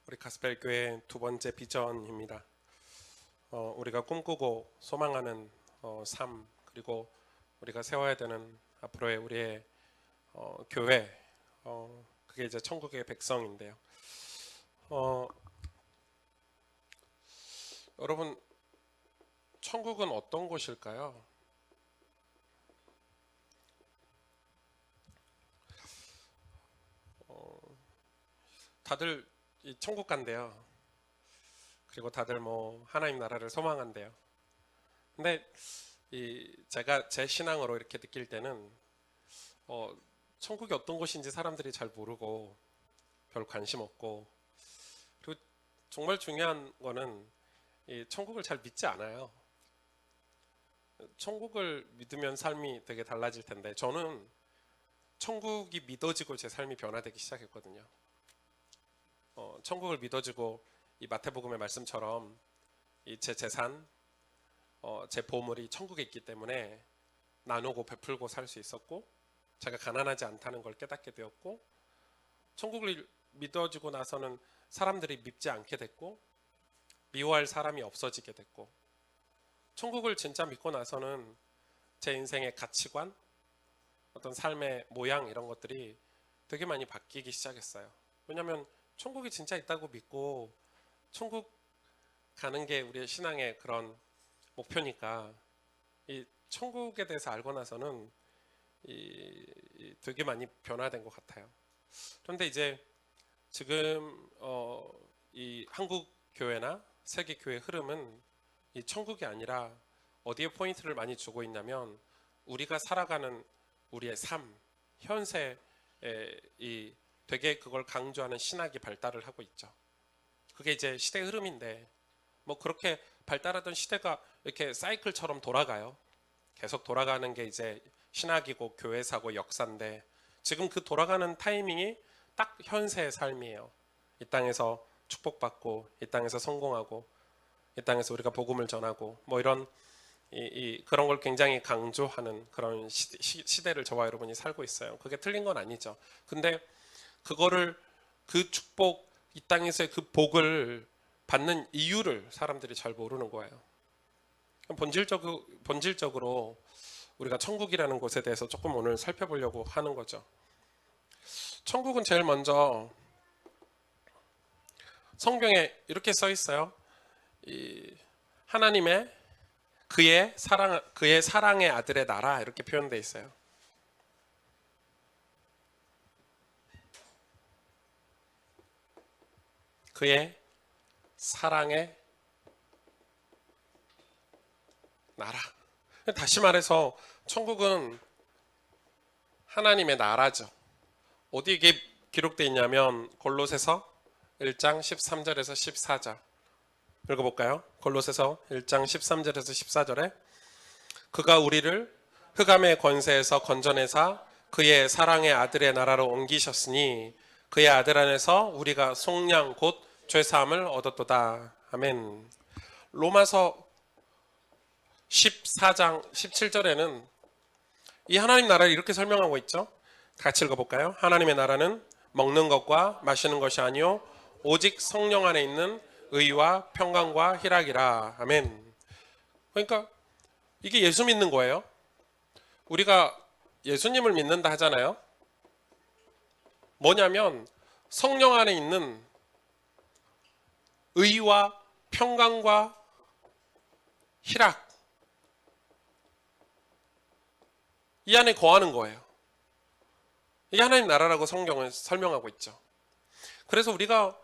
우리 가스펠교회 두 번째 비전입니다. 우리가 꿈꾸고 소망하는 삶, 그리고 우리가 세워야 되는 앞으로의 우리의 교회, 그게 이제 천국의 백성인데요. 여러분, 천국은 어떤 곳일까요? 다들 이 천국 간대요. 그리고 다들 뭐 하나님 나라를 소망한대요. 근데 제가 제 신앙으로 이렇게 느낄 때는 천국이 어떤 곳인지 사람들이 잘 모르고 별 관심 없고, 그리고 정말 중요한 거는 이 천국을 잘 믿지 않아요. 천국을 믿으면 삶이 되게 달라질 텐데, 저는 천국이 믿어지고 제 삶이 변화되기 시작했거든요. 천국을 믿어지고 이 마태복음의 말씀처럼 제 재산, 제 보물이 천국에 있기 때문에 나누고 베풀고 살 수 있었고, 제가 가난하지 않다는 걸 깨닫게 되었고, 천국을 믿어지고 나서는 사람들이 밉지 않게 됐고, 미워할 사람이 없어지게 됐고, 천국을 진짜 믿고 나서는 제 인생의 가치관, 어떤 삶의 모양, 이런 것들이 되게 많이 바뀌기 시작했어요. 왜냐하면 천국이 진짜 있다고 믿고 천국 가는 게 우리의 신앙의 그런 목표니까, 이 천국에 대해서 알고 나서는 되게 많이 변화된 것 같아요. 그런데 이제 지금 이 한국 교회나 세계 교회 흐름은 이 천국이 아니라 어디에 포인트를 많이 주고 있냐면, 우리가 살아가는 우리의 삶, 현세에 되게 그걸 강조하는 신학이 발달을 하고 있죠. 그게 이제 시대 흐름인데, 뭐 그렇게 발달하던 시대가 이렇게 사이클처럼 돌아가요. 계속 돌아가는 게 이제 신학이고 교회사고 역사인데, 지금 그 돌아가는 타이밍이 딱 현세의 삶이에요. 이 땅에서 축복받고, 이 땅에서 성공하고, 이 땅에서 우리가 복음을 전하고, 뭐 이런 그런 걸 굉장히 강조하는 그런 시대를 저와 여러분이 살고 있어요. 그게 틀린 건 아니죠. 근데 그거를, 그 축복, 이 땅에서의 그 복을 받는 이유를 사람들이 잘 모르는 거예요. 본질적으로 우리가 천국이라는 곳에 대해서 조금 오늘 살펴보려고 하는 거죠. 천국은 제일 먼저 성경에 이렇게 써 있어요. 하나님의 그의 사랑의 아들의 나라, 이렇게 표현되어 있어요. 그의 사랑의 나라. 다시 말해서 천국은 하나님의 나라죠. 어디 이게 기록되어 있냐면 골로새서 1장 13절에서 14절 읽어볼까요? 골로새서 1장 13절에서 14절에 그가 우리를 흑암의 권세에서 건져내사 그의 사랑의 아들의 나라로 옮기셨으니 그의 아들 안에서 우리가 속량 곧 죄사함을 얻었도다. 아멘. 로마서 14장 17절에는 이 하나님 나라를 이렇게 설명하고 있죠. 같이 읽어볼까요? 하나님의 나라는 먹는 것과 마시는 것이 아니요 오직 성령 안에 있는 의와 평강과 희락이라. 아멘. 그러니까 이게 예수 믿는 거예요. 우리가 예수님을 믿는다 하잖아요. 뭐냐면 성령 안에 있는 의와 평강과 희락, 이 안에 거하는 거예요. 이 하나님 나라라고 성경은 설명하고 있죠. 그래서 우리가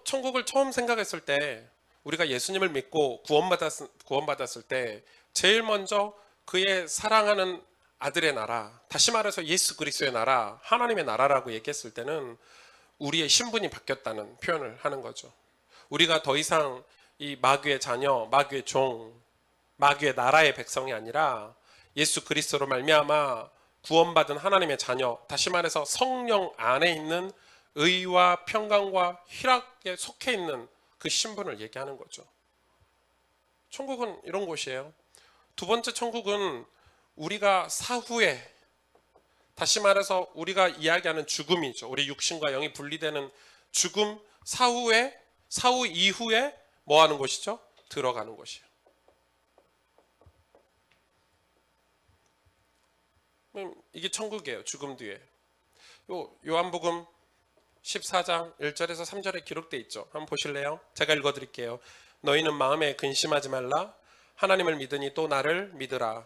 천국을 처음 생각했을 때, 우리가 예수님을 믿고 구원받았을 때 제일 먼저 그의 사랑하는 아들의 나라, 다시 말해서 예수 그리스도의 나라, 하나님의 나라라고 얘기했을 때는 우리의 신분이 바뀌었다는 표현을 하는 거죠. 우리가 더 이상 이 마귀의 자녀, 마귀의 종, 마귀의 나라의 백성이 아니라 예수 그리스도로 말미암아 구원받은 하나님의 자녀, 다시 말해서 성령 안에 있는 의와 평강과 희락에 속해 있는 그 신분을 얘기하는 거죠. 천국은 이런 곳이에요. 두 번째 천국은 우리가 사후에, 다시 말해서 우리가 이야기하는 죽음이죠. 우리 육신과 영이 분리되는 죽음, 사후 이후에 뭐 하는 것이죠? 들어가는 것이에요. 이게 천국이에요. 죽음 뒤에. 요한복음 14장 1절에서 3절에 기록되어 있죠. 한번 보실래요? 제가 읽어드릴게요. 너희는 마음에 근심하지 말라. 하나님을 믿으니 또 나를 믿으라.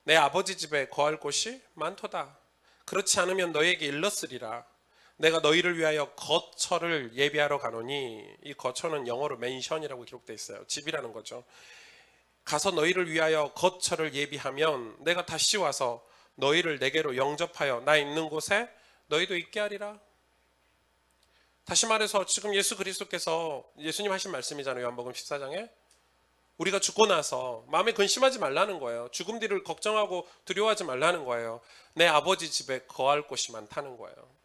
내 아버지 집에 거할 곳이 많도다. 그렇지 않으면 너희에게 일렀으리라. 내가 너희를 위하여 거처를 예비하러 가노니, 이 거처는 영어로 맨션이라고 기록되어 있어요. 집이라는 거죠. 가서 너희를 위하여 거처를 예비하면 내가 다시 와서 너희를 내게로 영접하여 나 있는 곳에 너희도 있게 하리라. 다시 말해서 지금 예수 그리스도께서, 예수님 하신 말씀이잖아요. 요한복음 14장에 우리가 죽고 나서 마음에 근심하지 말라는 거예요. 죽음 뒤를 걱정하고 두려워하지 말라는 거예요. 내 아버지 집에 거할 곳이 많다는 거예요.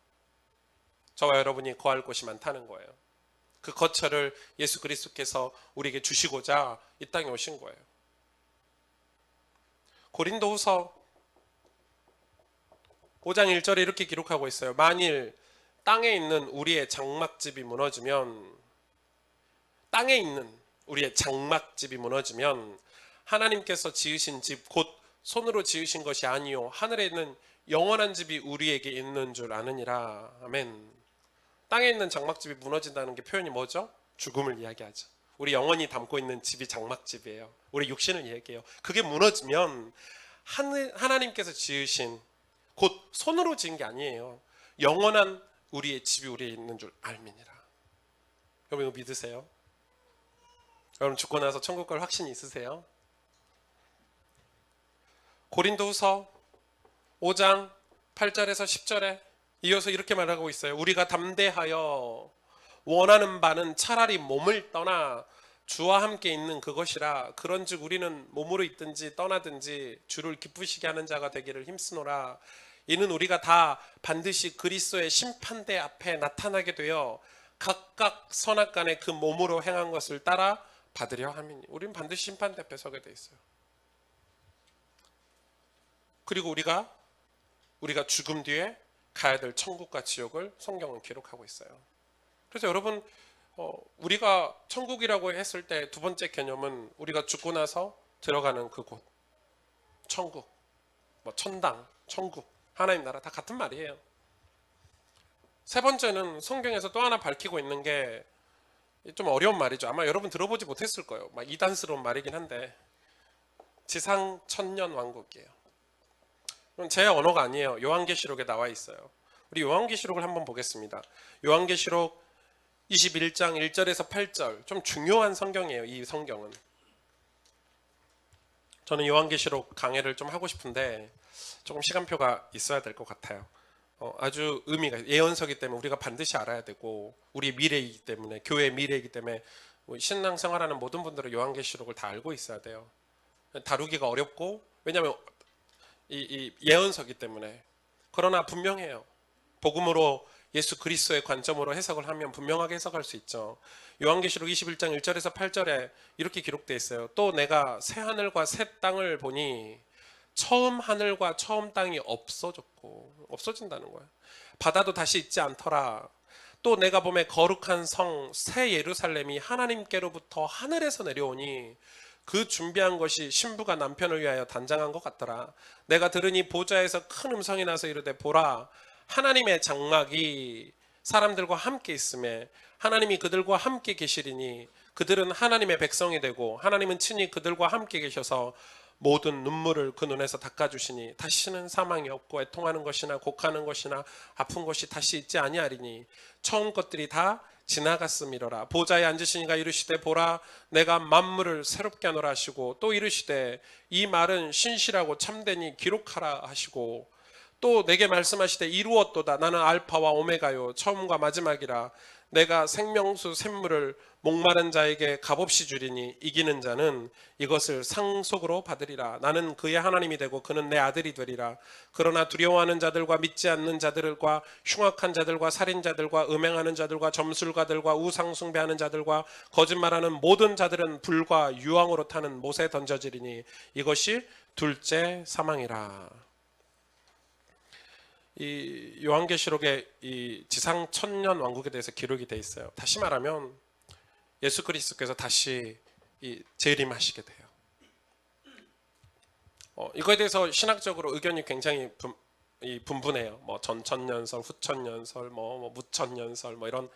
저와 여러분이 거할 곳이 많다는 거예요. 그 거처를 예수 그리스도께서 우리에게 주시고자 이 땅에 오신 거예요. 고린도후서 5장 1절에 이렇게 기록하고 있어요. 만일 땅에 있는 우리의 장막집이 무너지면, 땅에 있는 우리의 장막집이 무너지면 하나님께서 지으신 집 곧 손으로 지으신 것이 아니요 하늘에 있는 영원한 집이 우리에게 있는 줄 아느니라. 아멘. 땅에 있는 장막집이 무너진다는 게 표현이 뭐죠? 죽음을 이야기하죠. 우리 영혼이 담고 있는 집이 장막집이에요. 우리 육신을 이야기해요. 그게 무너지면 하나님께서 지으신, 곧 손으로 지은 게 아니에요. 영원한 우리의 집이 우리에 있는 줄 알미니라. 여러분 이거 믿으세요? 여러분 죽고 나서 천국 갈 확신이 있으세요? 고린도후서 5장 8절에서 10절에 이어서 이렇게 말하고 있어요. 우리가 담대하여 원하는 바는 차라리 몸을 떠나 주와 함께 있는 그것이라. 그런즉 우리는 몸으로 있든지 떠나든지 주를 기쁘시게 하는 자가 되기를 힘쓰노라. 이는 우리가 다 반드시 그리스도의 심판대 앞에 나타나게 되어 각각 선악간에 그 몸으로 행한 것을 따라 받으려 함이니. 우리는 반드시 심판대 앞에 서게 돼 있어요. 그리고 우리가 죽음 뒤에 가야 될 천국과 지옥을 성경은 기록하고 있어요. 그래서 여러분 우리가 천국이라고 했을 때 두 번째 개념은 우리가 죽고 나서 들어가는 그곳, 천국, 천당, 천국, 하나님 나라 다 같은 말이에요. 세 번째는 성경에서 또 하나 밝히고 있는 게 좀 어려운 말이죠. 아마 여러분 들어보지 못했을 거예요. 이단스러운 말이긴 한데 지상 천년 왕국이에요. 제 언어가 아니에요. 요한계시록에 나와 있어요. 우리 요한계시록을 한번 보겠습니다. 요한계시록 21장 1절에서 8절, 좀 중요한 성경이에요. 이 성경은. 저는 요한계시록 강해를 좀 하고 싶은데 조금 시간표가 있어야 될 것 같아요. 아주 의미가, 예언서기 때문에 우리가 반드시 알아야 되고 우리 미래이기 때문에, 교회의 미래이기 때문에 신앙생활하는 모든 분들은 요한계시록을 다 알고 있어야 돼요. 다루기가 어렵고, 왜냐하면 이 예언서기 때문에. 그러나 분명해요. 복음으로 예수 그리스도의 관점으로 해석을 하면 분명하게 해석할 수 있죠. 요한계시록 21장 1절에서 8절에 이렇게 기록되어 있어요. 또 내가 새 하늘과 새 땅을 보니 처음 하늘과 처음 땅이 없어진다는 거예요. 바다도 다시 있지 않더라. 또 내가 보매 거룩한 성 새 예루살렘이 하나님께로부터 하늘에서 내려오니 그 준비한 것이 신부가 남편을 위하여 단장한 것 같더라. 내가 들으니 보좌에서 큰 음성이 나서 이르되 보라, 하나님의 장막이 사람들과 함께 있음에 하나님이 그들과 함께 계시리니 그들은 하나님의 백성이 되고 하나님은 친히 그들과 함께 계셔서 모든 눈물을 그 눈에서 닦아주시니 다시는 사망이 없고 애통하는 것이나 곡하는 것이나 아픈 것이 다시 있지 아니하리니 처음 것들이 다 지나갔음이로라. 보좌에 앉으신 이가 이르시되 보라, 내가 만물을 새롭게 하노라 하시고 또 이르시되 이 말은 신실하고 참되니 기록하라 하시고 또 내게 말씀하시되 이루었도다. 나는 알파와 오메가요 처음과 마지막이라. 내가 생명수 샘물을 목마른 자에게 값없이 주리니 이기는 자는 이것을 상속으로 받으리라. 나는 그의 하나님이 되고 그는 내 아들이 되리라. 그러나 두려워하는 자들과 믿지 않는 자들과 흉악한 자들과 살인자들과 음행하는 자들과 점술가들과 우상 숭배하는 자들과 거짓말하는 모든 자들은 불과 유황으로 타는 못에 던져지리니 이것이 둘째 사망이라. 이 요한계시록에 이 지상 천년 왕국에 대해서 기록이 돼 있어요. 다시 말하면 예수 그리스도께서 다시 이 재림하시게 돼요. 이거에 대해서 신학적으로 의견이 굉장히 분분해요. 뭐 전천년설, 후천년설, 뭐 무천년설, 뭐 이런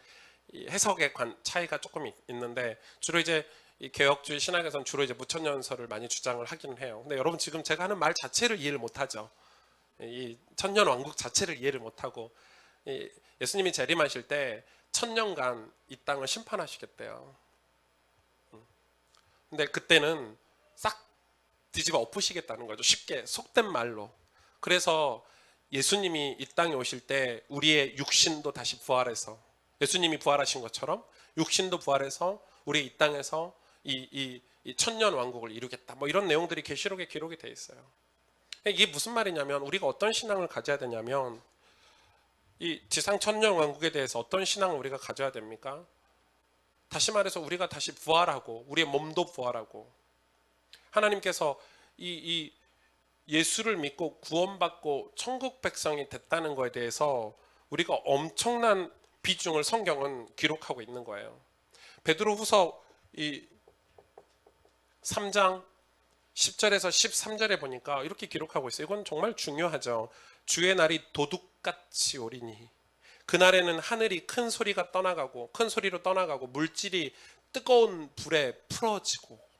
이 해석의 차이가 조금 있는데 주로 이제 이 개혁주의 신학에서는 주로 이제 무천년설을 많이 주장을 하기는 해요. 근데 여러분 지금 제가 하는 말 자체를 이해를 못하죠. 이 천년 왕국 자체를 이해를 못하고 예수님이 재림하실 때 천년간 이 땅을 심판하시겠대요. 근데 그때는 싹 뒤집어 엎으시겠다는 거죠. 쉽게 속된 말로. 그래서 예수님이 이 땅에 오실 때 우리의 육신도 다시 부활해서 예수님이 부활하신 것처럼 육신도 부활해서 우리 이 땅에서 이 천년 왕국을 이루겠다. 뭐 이런 내용들이 계시록에 기록이 돼 있어요. 이게 무슨 말이냐면 우리가 어떤 신앙을 가져야 되냐면 이 지상 천년 왕국에 대해서 어떤 신앙을 우리가 가져야 됩니까? 다시 말해서 우리가 다시 부활하고 우리의 몸도 부활하고 하나님께서 이 예수를 믿고 구원받고 천국 백성이 됐다는 것에 대해서 우리가 엄청난 비중을 성경은 기록하고 있는 거예요. 베드로후서 이 3장 10절에서 13절에 보니까 이렇게 기록하고 있어요. 이건 정말 중요하죠. 주의 날이 도둑같이 오리니 그날에는 하늘이 큰 소리로 떠나가고 물질이 뜨거운 불에 풀어지고.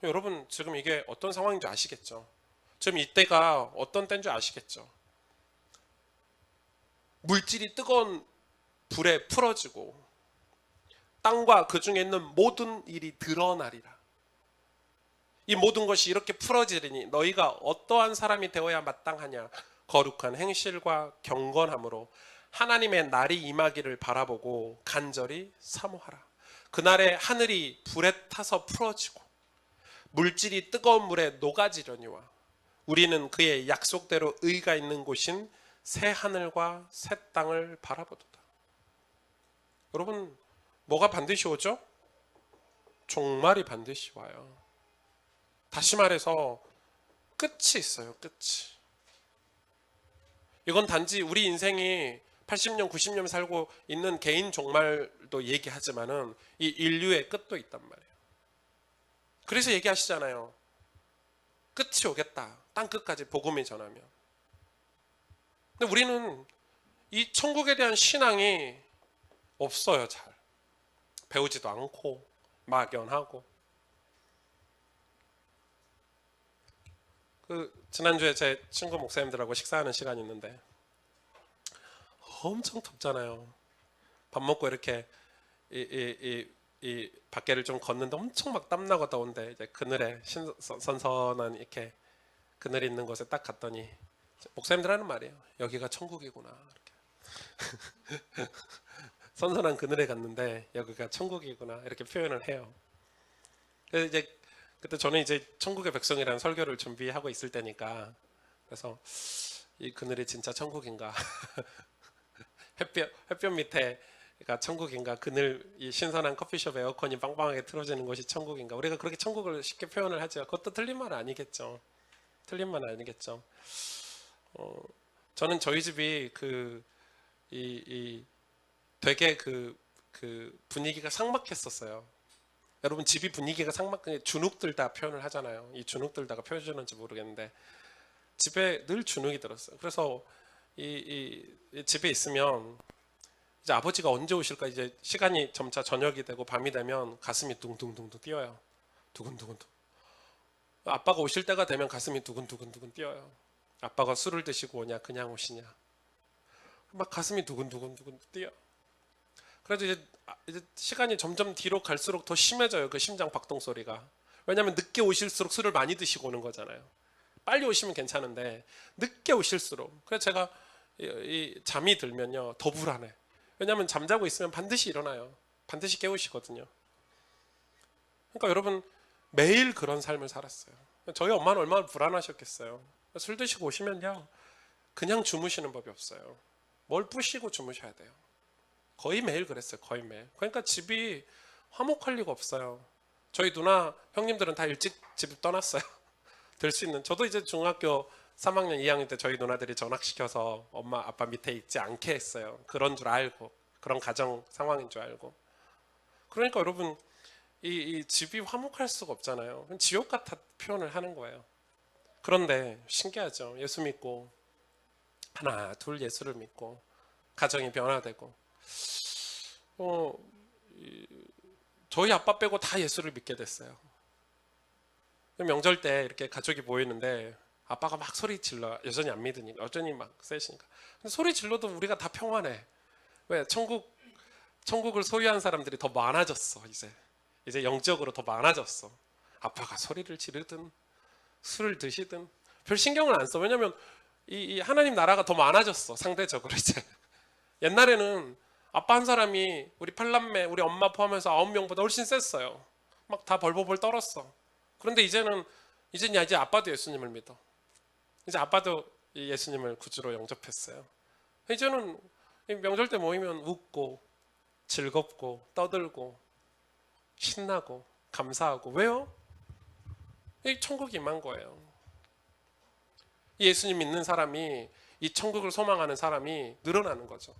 여러분 지금 이게 어떤 상황인지 아시겠죠? 지금 이때가 어떤 때인 줄 아시겠죠? 물질이 뜨거운 불에 풀어지고 땅과 그 중에 있는 모든 일이 드러나리라. 이 모든 것이 이렇게 풀어지리니 너희가 어떠한 사람이 되어야 마땅하냐? 거룩한 행실과 경건함으로 하나님의 날이 임하기를 바라보고 간절히 사모하라. 그날에 하늘이 불에 타서 풀어지고 물질이 뜨거운 물에 녹아지려니와 우리는 그의 약속대로 의가 있는 곳인 새 하늘과 새 땅을 바라보도다. 여러분 뭐가 반드시 오죠? 종말이 반드시 와요. 다시 말해서 끝이 있어요. 끝이. 이건 단지 우리 인생이 80년, 90년 살고 있는 개인 종말도 얘기하지만은 이 인류의 끝도 있단 말이에요. 그래서 얘기하시잖아요. 끝이 오겠다. 땅 끝까지 복음이 전하면. 근데 우리는 이 천국에 대한 신앙이 없어요. 잘. 배우지도 않고 막연하고. 지난주에 제 친구 목사님들하고 식사하는 시간이 있는데 엄청 덥잖아요. 밥 먹고 이렇게 이 밖에를 좀 걷는데 엄청 막 땀나고 더운데 이제 그늘에 선선한 이렇게 그늘이 있는 곳에 딱 갔더니 목사님들 하는 말이에요. 여기가 천국이구나. 이렇게. 선선한 그늘에 갔는데 여기가 천국이구나 이렇게 표현을 해요. 그래서 이제 그때 저는 이제 천국의 백성이라는 설교를 준비하고 있을 때니까 그래서 이 그늘이 진짜 천국인가? 햇볕 밑에가 천국인가? 그늘 이 신선한 커피숍 에어컨이 빵빵하게 틀어지는 것이 천국인가? 우리가 그렇게 천국을 쉽게 표현을 하죠. 그것도 틀린 말은 아니겠죠. 틀린 말은 아니겠죠. 저는 저희 집이 되게 그 분위기가 삭막했었어요. 여러분 집이 분위기가 주눅 들다 표현을 하잖아요. 이 주눅 들다가 표현하는지 모르겠는데 집에 늘 주눅이 들었어요. 그래서 이 집에 있으면 이제 아버지가 언제 오실까 이제 시간이 점차 저녁이 되고 밤이 되면 가슴이 둥둥둥둥 뛰어요. 두근두근둥. 아빠가 오실 때가 되면 가슴이 두근두근두근 뛰어요. 아빠가 술을 드시고 오냐 그냥 오시냐 막 가슴이 두근두근두근 뛰어. 그래도 이제 시간이 점점 뒤로 갈수록 더 심해져요. 그 심장 박동 소리가. 왜냐하면 늦게 오실수록 술을 많이 드시고 오는 거잖아요. 빨리 오시면 괜찮은데 늦게 오실수록. 그래서 제가 이 잠이 들면요 더 불안해. 왜냐하면 잠자고 있으면 반드시 일어나요. 반드시 깨우시거든요. 그러니까 여러분 매일 그런 삶을 살았어요. 저희 엄마는 얼마나 불안하셨겠어요. 술 드시고 오시면요 그냥 주무시는 법이 없어요. 뭘 부시고 주무셔야 돼요. 거의 매일 그랬어요. 거의 매일. 그러니까 집이 화목할 리가 없어요. 저희 누나 형님들은 다 일찍 집 떠났어요. 될 수 있는. 저도 이제 중학교 3학년 2학년 때 저희 누나들이 전학시켜서 엄마 아빠 밑에 있지 않게 했어요. 그런 줄 알고, 그런 가정 상황인 줄 알고. 그러니까 여러분, 이 집이 화목할 수가 없잖아요. 지옥 같아 표현을 하는 거예요. 그런데 신기하죠. 예수 믿고 하나 둘 예수를 믿고 가정이 변화되고, 저희 아빠 빼고 다 예수를 믿게 됐어요. 명절 때 이렇게 가족이 모이는데 아빠가 막 소리 질러. 여전히 안 믿으니까, 여전히 막 세시니까. 근데 소리 질러도 우리가 다 평안해. 왜? 천국을 소유한 사람들이 더 많아졌어. 이제 영적으로 더 많아졌어. 아빠가 소리를 지르든 술을 드시든 별 신경을 안 써. 왜냐면 이 하나님 나라가 더 많아졌어. 상대적으로 이제. 옛날에는 아빠 한 사람이 우리 팔남매, 우리 엄마 포함해서 9명보다 훨씬 셌어요. 막 다 벌벌벌 떨었어. 그런데 이제 아빠도 예수님을 믿어. 이제 아빠도 예수님을 구주로 영접했어요. 이제는 명절 때 모이면 웃고 즐겁고 떠들고 신나고 감사하고. 왜요? 이 천국이 임한 거예요. 예수님 믿는 사람이, 이 천국을 소망하는 사람이 늘어나는 거죠.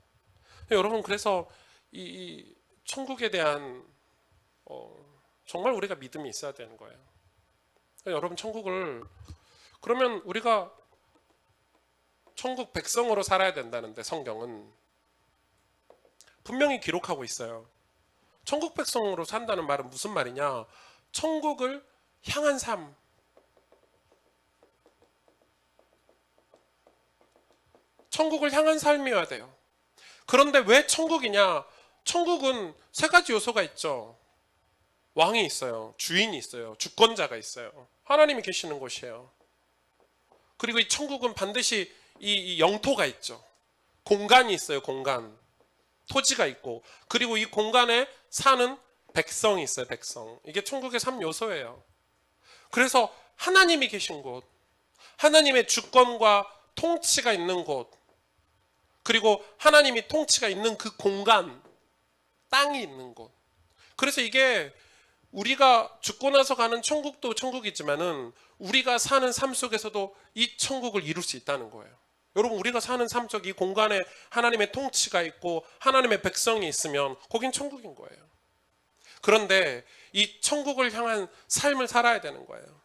여러분, 그래서 이 천국에 대한 정말 우리가 믿음이 있어야 되는 거예요. 여러분, 그러면 우리가 천국 백성으로 살아야 된다는데 성경은 분명히 기록하고 있어요. 천국 백성으로 산다는 말은 무슨 말이냐? 천국을 향한 삶. 천국을 향한 삶이어야 돼요. 그런데 왜 천국이냐? 천국은 세 가지 요소가 있죠. 왕이 있어요. 주인이 있어요. 주권자가 있어요. 하나님이 계시는 곳이에요. 그리고 이 천국은 반드시 이 영토가 있죠. 공간이 있어요. 공간. 토지가 있고, 그리고 이 공간에 사는 백성이 있어요. 백성. 이게 천국의 3요소예요. 그래서 하나님이 계신 곳, 하나님의 주권과 통치가 있는 곳, 그리고 하나님이 통치가 있는 그 공간, 땅이 있는 곳. 그래서 이게 우리가 죽고 나서 가는 천국도 천국이지만은 우리가 사는 삶 속에서도 이 천국을 이룰 수 있다는 거예요. 여러분, 우리가 사는 삶 속 이 공간에 하나님의 통치가 있고 하나님의 백성이 있으면 거긴 천국인 거예요. 그런데 이 천국을 향한 삶을 살아야 되는 거예요.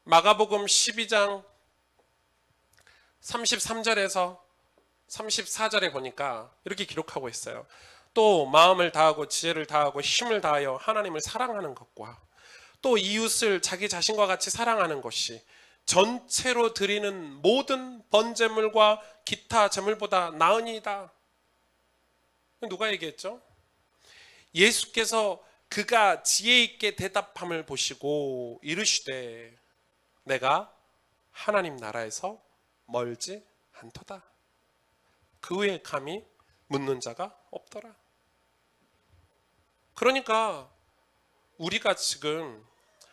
마가복음 12장 33절에서 34절에 보니까 이렇게 기록하고 있어요. 또 마음을 다하고 지혜를 다하고 힘을 다하여 하나님을 사랑하는 것과 또 이웃을 자기 자신과 같이 사랑하는 것이 전체로 드리는 모든 번제물과 기타 제물보다 나으니이다. 누가 얘기했죠? 예수께서 그가 지혜 있게 대답함을 보시고 이르시되 내가 하나님 나라에서 멀지 않도다. 그 후에 감히 묻는 자가 없더라. 그러니까 우리가 지금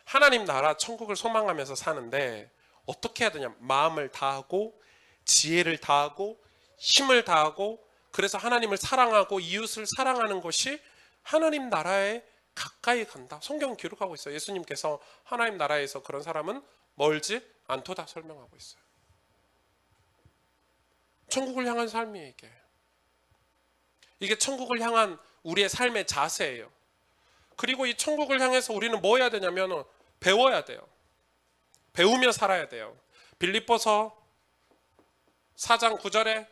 하나님 나라 천국을 소망하면서 사는데 어떻게 해야 되냐? 마음을 다하고 지혜를 다하고 힘을 다하고, 그래서 하나님을 사랑하고 이웃을 사랑하는 것이 하나님 나라에 가까이 간다. 성경은 기록하고 있어요. 예수님께서 하나님 나라에서 그런 사람은 멀지 않도다 설명하고 있어요. 천국을 향한 삶이에요. 이게 천국을 향한 우리의 삶의 자세예요. 그리고 이 천국을 향해서 우리는 뭐 해야 되냐면 배워야 돼요. 배우며 살아야 돼요. 빌립보서 4장 9절에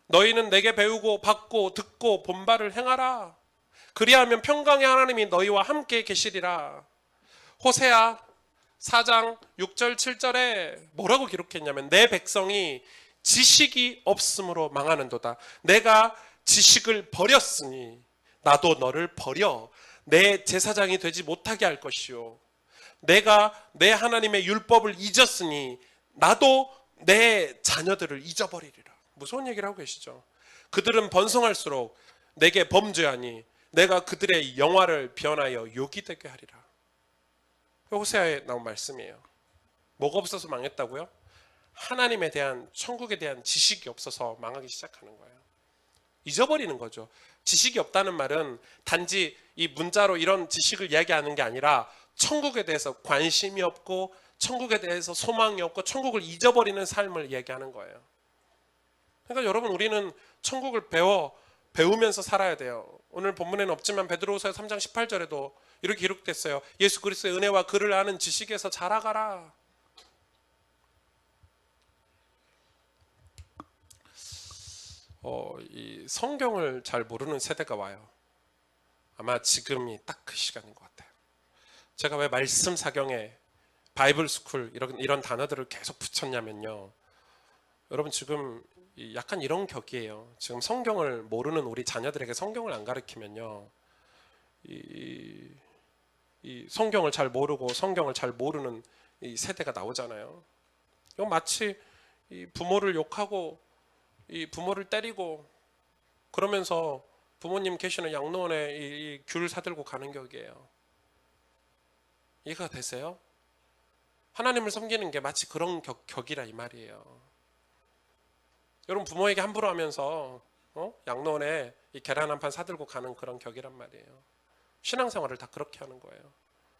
너희는 내게 배우고 받고 듣고 본바를 행하라. 그리하면 평강의 하나님이 너희와 함께 계시리라. 호세아 4장 6절 7절에 뭐라고 기록했냐면 내 백성이 지식이 없음으로 망하는도다. 내가 지식을 버렸으니 나도 너를 버려 내 제사장이 되지 못하게 할 것이요. 내가 내 하나님의 율법을 잊었으니 나도 내 자녀들을 잊어버리리라. 무서운 얘기를 하고 계시죠. 그들은 번성할수록 내게 범죄하니 내가 그들의 영화를 변하여 욕이 되게 하리라. 호세아에 나온 말씀이에요. 뭐가 없어서 망했다고요? 하나님에 대한, 천국에 대한 지식이 없어서 망하기 시작하는 거예요. 잊어버리는 거죠. 지식이 없다는 말은 단지 이 문자로 이런 지식을 이야기하는 게 아니라 천국에 대해서 관심이 없고 천국에 대해서 소망이 없고 천국을 잊어버리는 삶을 얘기하는 거예요. 그러니까 여러분, 우리는 천국을 배우면서 살아야 돼요. 오늘 본문에는 없지만 베드로후서 3장 18절에도 이렇게 기록됐어요. 예수 그리스도의 은혜와 그를 아는 지식에서 자라가라. 이 성경을 잘 모르는 세대가 와요. 아마 지금이 딱 그 시간인 것 같아요. 제가 왜 말씀 사경에 바이블 스쿨 이런 단어들을 계속 붙였냐면요. 여러분, 지금 약간 이런 격이에요. 지금 성경을 모르는 우리 자녀들에게 성경을 안 가르치면요, 이 성경을 잘 모르고 성경을 잘 모르는 이 세대가 나오잖아요. 이건 마치 이 부모를 욕하고 이 부모를 때리고 그러면서 부모님 계시는 양로원에 이 귤 사들고 가는 격이에요. 이해가 되세요? 하나님을 섬기는 게 마치 그런 격이라 이 말이에요. 여러분, 부모에게 함부로 하면서 양로원에 이 계란 한 판 사들고 가는 그런 격이란 말이에요. 신앙생활을 다 그렇게 하는 거예요.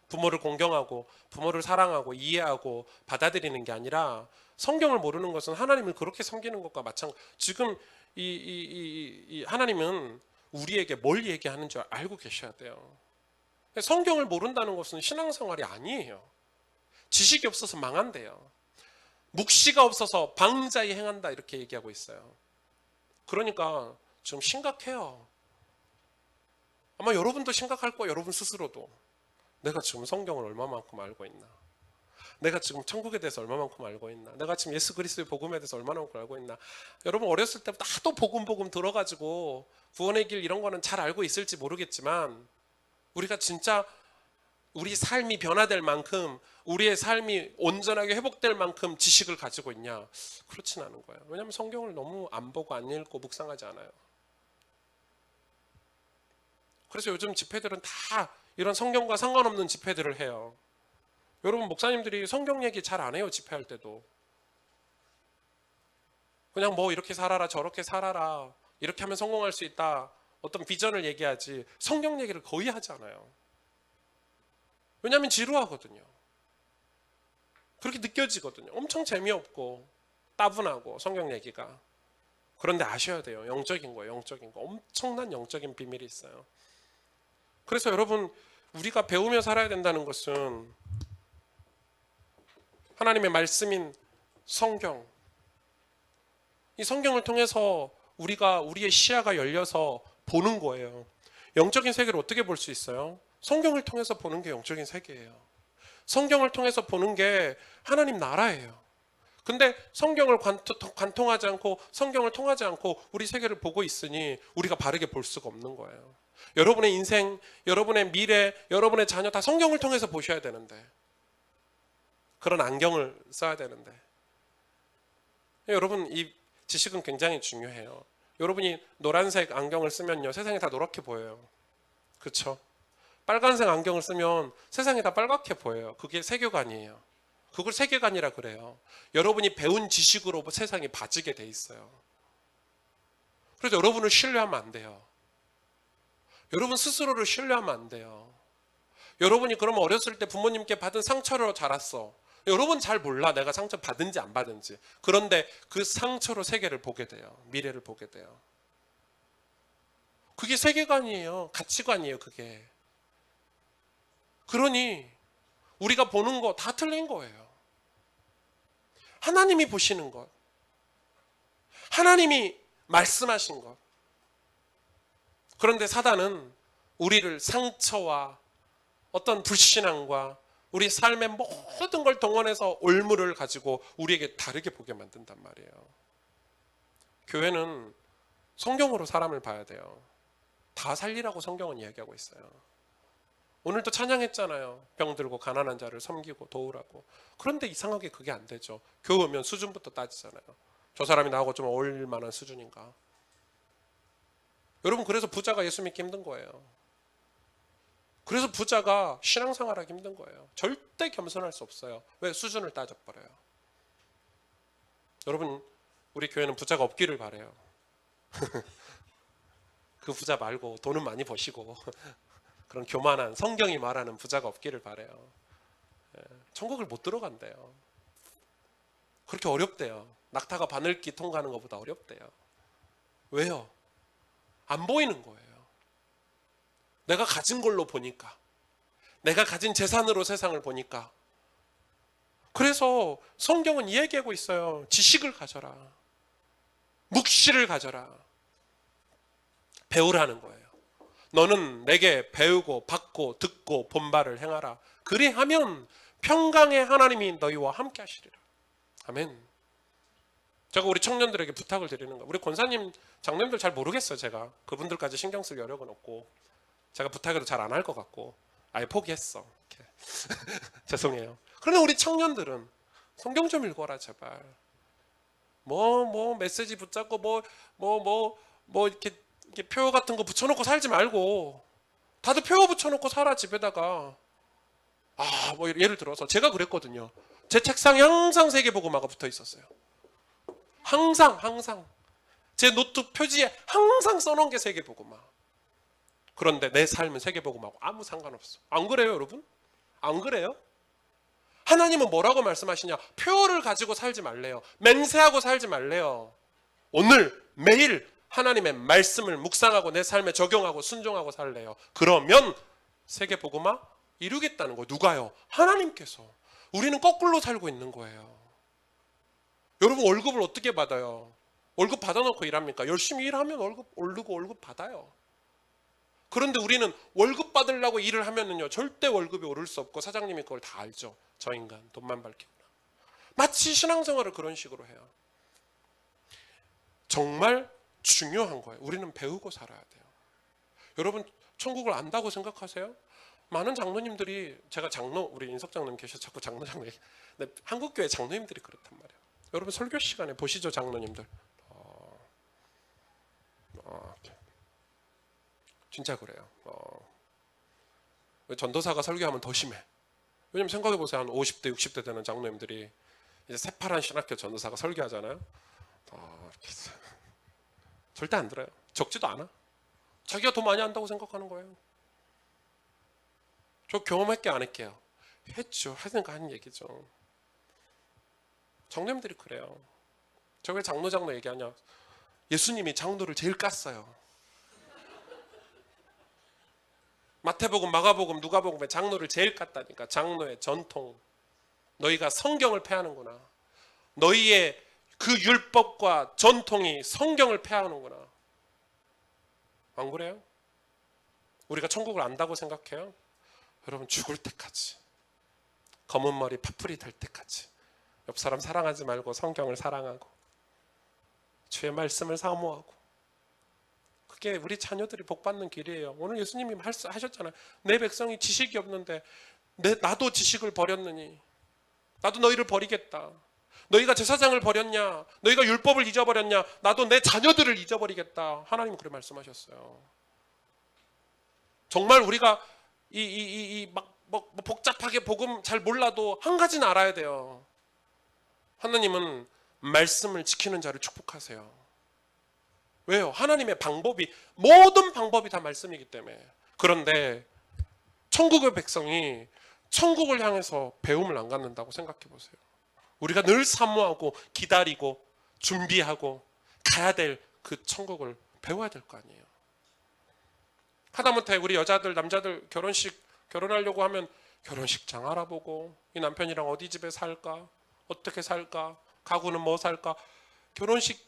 부모를 공경하고 부모를 사랑하고 이해하고 받아들이는 게 아니라 성경을 모르는 것은 하나님을 그렇게 섬기는 것과 마찬가지. 지금 이 하나님은 우리에게 뭘 얘기하는 줄 알고 계셔야 돼요. 성경을 모른다는 것은 신앙생활이 아니에요. 지식이 없어서 망한대요. 묵시가 없어서 방자히 행한다, 이렇게 얘기하고 있어요. 그러니까 지금 심각해요. 아마 여러분도 심각할 거예요. 여러분 스스로도. 내가 지금 성경을 얼마만큼 알고 있나? 내가 지금 천국에 대해서 얼마만큼 알고 있나? 내가 지금 예수 그리스도의 복음에 대해서 얼마만큼 알고 있나? 여러분, 어렸을 때부터 하도 복음 들어가지고 구원의 길 이런 거는 잘 알고 있을지 모르겠지만, 우리가 진짜 우리 삶이 변화될 만큼, 우리의 삶이 온전하게 회복될 만큼 지식을 가지고 있냐? 그렇진 않은 거예요. 왜냐하면 성경을 너무 안 보고 안 읽고 묵상하지 않아요. 그래서 요즘 집회들은 다 이런 성경과 상관없는 집회들을 해요. 여러분, 목사님들이 성경 얘기 잘 안 해요. 집회할 때도 그냥 뭐 이렇게 살아라 저렇게 살아라, 이렇게 하면 성공할 수 있다, 어떤 비전을 얘기하지 성경 얘기를 거의 하지 않아요. 왜냐하면 지루하거든요. 그렇게 느껴지거든요. 엄청 재미없고 따분하고 성경 얘기가. 그런데 아셔야 돼요. 영적인 거예요. 영적인 거. 엄청난 영적인 비밀이 있어요. 그래서 여러분, 우리가 배우며 살아야 된다는 것은 하나님의 말씀인 성경, 이 성경을 통해서 우리의 시야가 열려서 보는 거예요. 영적인 세계를 어떻게 볼 수 있어요? 성경을 통해서 보는 게 영적인 세계예요. 성경을 통해서 보는 게 하나님 나라예요. 근데 성경을 관통하지 않고 성경을 통하지 않고 우리 세계를 보고 있으니 우리가 바르게 볼 수가 없는 거예요. 여러분의 인생, 여러분의 미래, 여러분의 자녀 다 성경을 통해서 보셔야 되는데, 그런 안경을 써야 되는데, 여러분, 이 지식은 굉장히 중요해요. 여러분이 노란색 안경을 쓰면요, 세상이 다 노랗게 보여요. 그렇죠? 빨간색 안경을 쓰면 세상이 다 빨갛게 보여요. 그게 세계관이에요. 그걸 세계관이라 그래요. 여러분이 배운 지식으로 세상이 봐지게 돼 있어요. 그래서 여러분을 신뢰하면 안 돼요. 여러분 스스로를 신뢰하면 안 돼요. 여러분이 그러면 어렸을 때 부모님께 받은 상처로 자랐어. 여러분 잘 몰라, 내가 상처 받은지 안 받은지. 그런데 그 상처로 세계를 보게 돼요. 미래를 보게 돼요. 그게 세계관이에요. 가치관이에요. 그게. 그러니 우리가 보는 거 다 틀린 거예요. 하나님이 보시는 것, 하나님이 말씀하신 것. 그런데 사단은 우리를 상처와 어떤 불신앙과 우리 삶의 모든 걸 동원해서 올무를 가지고 우리에게 다르게 보게 만든단 말이에요. 교회는 성경으로 사람을 봐야 돼요. 다 살리라고 성경은 이야기하고 있어요. 오늘도 찬양했잖아요. 병들고 가난한 자를 섬기고 도우라고. 그런데 이상하게 그게 안 되죠. 교회 오면 수준부터 따지잖아요. 저 사람이 나하고 좀 어울릴 만한 수준인가. 여러분, 그래서 부자가 예수 믿기 힘든 거예요. 그래서 부자가 신앙생활하기 힘든 거예요. 절대 겸손할 수 없어요. 왜? 수준을 따져버려요. 여러분, 우리 교회는 부자가 없기를 바라요. 그 부자 말고 돈은 많이 버시고 그런 교만한, 성경이 말하는 부자가 없기를 바라요. 천국을 못 들어간대요. 그렇게 어렵대요. 낙타가 바늘기 통과하는 것보다 어렵대요. 왜요? 안 보이는 거예요. 내가 가진 걸로 보니까, 내가 가진 재산으로 세상을 보니까. 그래서 성경은 이 얘기하고 있어요. 지식을 가져라. 묵시를 가져라. 배우라는 거예요. 너는 내게 배우고 받고 듣고 본바를 행하라. 그리하면 평강의 하나님이 너희와 함께 하시리라. 아멘. 제가 우리 청년들에게 부탁을 드리는 거예요. 우리 권사님, 장로님들 잘 모르겠어요. 제가 그분들까지 신경 쓸 여력은 없고, 제가 부탁해도 잘 안 할 것 같고, 아예 포기했어. 죄송해요. 그런데 우리 청년들은 성경 좀 읽어라 제발. 메시지 붙잡고 이렇게 표 같은 거 붙여놓고 살지 말고, 다들 표 붙여놓고 살아 집에다가. 예를 들어서 제가 그랬거든요. 제 책상에 항상 세계복음화가 붙어 있었어요. 항상 제 노트 표지에 항상 써놓은 게 세계복음화. 그런데 내 삶은 세계복음하고 아무 상관없어. 안 그래요 여러분? 안 그래요? 하나님은 뭐라고 말씀하시냐? 표를 가지고 살지 말래요. 맹세하고 살지 말래요. 오늘 매일 하나님의 말씀을 묵상하고 내 삶에 적용하고 순종하고 살래요. 그러면 세계복음화 이루겠다는 거예요. 누가요? 하나님께서. 우리는 거꾸로 살고 있는 거예요. 여러분 월급을 어떻게 받아요? 월급 받아놓고 일합니까? 열심히 일하면 월급 오르고 월급 받아요. 그런데 우리는 월급 받으려고 일을 하면은요 절대 월급이 오를 수 없고, 사장님이 그걸 다 알죠. 저 인간 돈만 밝히구나. 마치 신앙생활을 그런 식으로 해요. 정말 중요한 거예요. 우리는 배우고 살아야 돼요. 여러분 천국을 안다고 생각하세요? 많은 장로님들이, 제가 우리 인석 장로님 계셔서 자꾸 장로 얘기, 근데 한국교회 장로님들이 그렇단 말이에요. 여러분 설교 시간에 보시죠 장로님들. 진짜 그래요. 전도사가 설교하면 더 심해. 왜냐면 생각해보세요. 한 50대 60대 되는 장로님들이 이제 새파란 신학교 전도사가 설교하잖아요. 절대 안 들어요. 적지도 않아. 자기가 더 많이 안다고 생각하는 거예요. 저 경험할게 안 할게요? 했죠. 하니까 하는 얘기죠. 장로님들이 그래요. 저 왜 장로 얘기하냐? 예수님이 장로를 제일 깠어요. 마태복음, 마가복음, 누가복음에 장로를 제일 깠다니까. 장로의 전통. 너희가 성경을 폐하는구나. 너희의 그 율법과 전통이 성경을 폐하는구나. 안 그래요? 우리가 천국을 안다고 생각해요? 여러분 죽을 때까지, 검은 머리 파풀이 될 때까지 옆 사람 사랑하지 말고 성경을 사랑하고 주의 말씀을 사모하고, 그게 우리 자녀들이 복받는 길이에요. 오늘 예수님이 하셨잖아요. 내 백성이 지식이 없는데 나도 지식을 버렸느니 나도 너희를 버리겠다. 너희가 제사장을 버렸냐? 너희가 율법을 잊어버렸냐? 나도 내 자녀들을 잊어버리겠다. 하나님은 그렇게 말씀하셨어요. 정말 우리가 복잡하게 복음 잘 몰라도 한 가지는 알아야 돼요. 하나님은 말씀을 지키는 자를 축복하세요. 왜요? 하나님의 방법이, 모든 방법이 다 말씀이기 때문에. 그런데 천국의 백성이 천국을 향해서 배움을 안 갖는다고 생각해 보세요. 우리가 늘 사모하고 기다리고 준비하고 가야 될 그 천국을 배워야 될 거 아니에요. 하다못해 우리 여자들, 남자들 결혼하려고 하면 결혼식장 알아보고, 이 남편이랑 어디 집에 살까? 어떻게 살까? 가구는 뭐 살까? 결혼식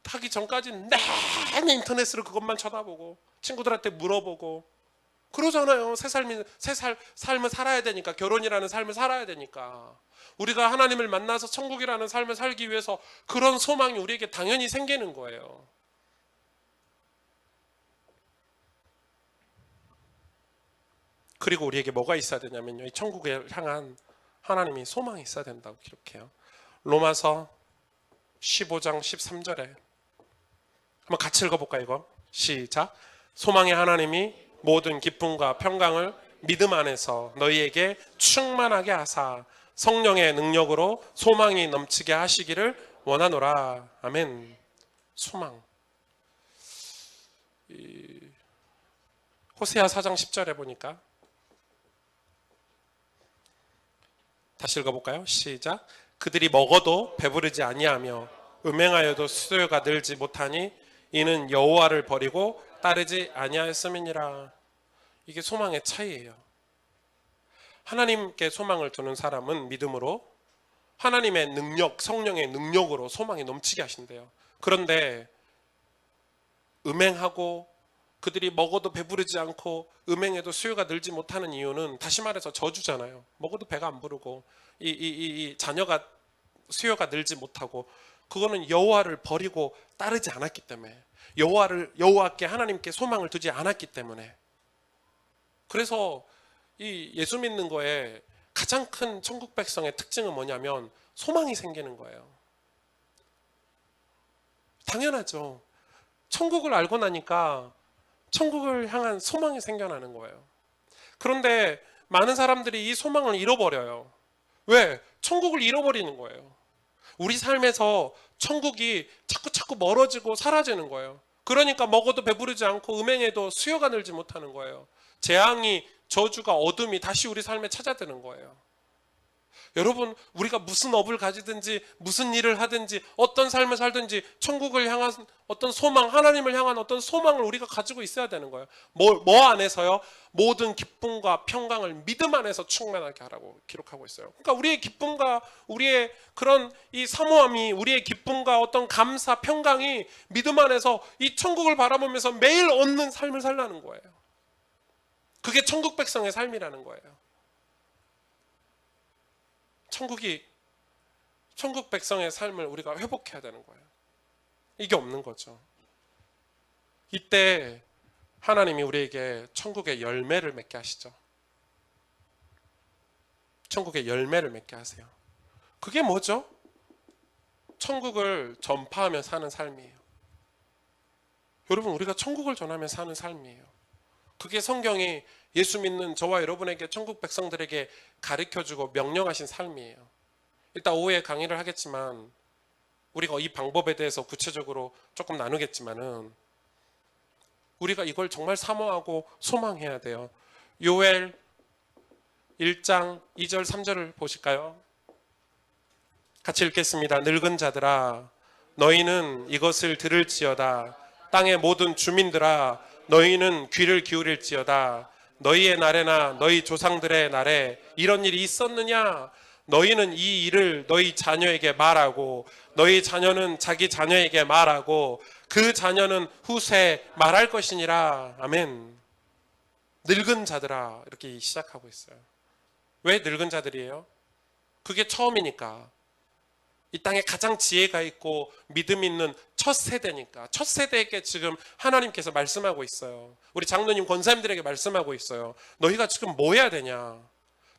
하기 전까지는 내내 인터넷으로 그것만 쳐다보고 친구들한테 물어보고 그러잖아요. 삶을 살아야 되니까, 결혼이라는 삶을 살아야 되니까. 우리가 하나님을 만나서 천국이라는 삶을 살기 위해서 그런 소망이 우리에게 당연히 생기는 거예요. 그리고 우리에게 뭐가 있어야 되냐면요, 이 천국을 향한 하나님이 소망이 있어야 된다고 기록해요. 로마서 15장 13절에 한번 같이 읽어볼까요? 이거 시작. 소망의 하나님이 모든 기쁨과 평강을 믿음 안에서 너희에게 충만하게 하사 성령의 능력으로 소망이 넘치게 하시기를 원하노라. 아멘. 소망. 호세아 4장 10절에 보니까 다시 읽어볼까요? 시작. 그들이 먹어도 배부르지 아니하며 음행하여도 수요가 늘지 못하니 이는 여호와를 버리고 따르지 아니하였음이니라. 이게 소망의 차이예요. 하나님께 소망을 두는 사람은 믿음으로 하나님의 능력, 성령의 능력으로 소망이 넘치게 하신대요. 그런데 음행하고 그들이 먹어도 배부르지 않고 음행에도 수요가 늘지 못하는 이유는 다시 말해서 저주잖아요. 먹어도 배가 안 부르고 이 자녀가 수요가 늘지 못하고 그거는 여호와를 버리고 따르지 않았기 때문에 여호와께 하나님께 소망을 두지 않았기 때문에. 그래서 이 예수 믿는 거에 가장 큰 천국 백성의 특징은 뭐냐면 소망이 생기는 거예요. 당연하죠. 천국을 알고 나니까 천국을 향한 소망이 생겨나는 거예요. 그런데 많은 사람들이 이 소망을 잃어버려요. 왜? 천국을 잃어버리는 거예요. 우리 삶에서 천국이 자꾸 멀어지고 사라지는 거예요. 그러니까 먹어도 배부르지 않고 음행에도 수요가 늘지 못하는 거예요. 재앙이, 저주가, 어둠이 다시 우리 삶에 찾아드는 거예요. 여러분, 우리가 무슨 업을 가지든지 무슨 일을 하든지 어떤 삶을 살든지 천국을 향한 어떤 소망, 하나님을 향한 어떤 소망을 우리가 가지고 있어야 되는 거예요. 뭐 안에서요? 모든 기쁨과 평강을 믿음 안에서 충만하게 하라고 기록하고 있어요. 그러니까 우리의 기쁨과 우리의 그런 이 사모함이, 우리의 기쁨과 어떤 감사, 평강이 믿음 안에서 이 천국을 바라보면서 매일 얻는 삶을 살라는 거예요. 그게 천국 백성의 삶이라는 거예요. 천국 백성의 삶을 우리가 회복해야 되는 거예요. 이게 없는 거죠. 이때 하나님이 우리에게 천국의 열매를 맺게 하시죠. 천국의 열매를 맺게 하세요. 그게 뭐죠? 천국을 전파하며 사는 삶이에요. 여러분, 우리가 천국을 전하며 사는 삶이에요. 그게 성경이 예수 믿는 저와 여러분에게 천국 백성들에게 가르쳐주고 명령하신 삶이에요. 이따 오후에 강의를 하겠지만 우리가 이 방법에 대해서 구체적으로 조금 나누겠지만은 우리가 이걸 정말 사모하고 소망해야 돼요. 요엘 1장 2절 3절을 보실까요? 같이 읽겠습니다. 늙은 자들아 너희는 이것을 들을지어다. 땅의 모든 주민들아 너희는 귀를 기울일지어다. 너희의 날에나 너희 조상들의 날에 이런 일이 있었느냐? 너희는 이 일을 너희 자녀에게 말하고 너희 자녀는 자기 자녀에게 말하고 그 자녀는 후세에 말할 것이니라. 아멘. 늙은 자들아 이렇게 시작하고 있어요. 왜 늙은 자들이에요? 그게 처음이니까. 이 땅에 가장 지혜가 있고 믿음 있는 첫 세대니까. 첫 세대에게 지금 하나님께서 말씀하고 있어요. 우리 장로님 권사님들에게 말씀하고 있어요. 너희가 지금 뭐 해야 되냐?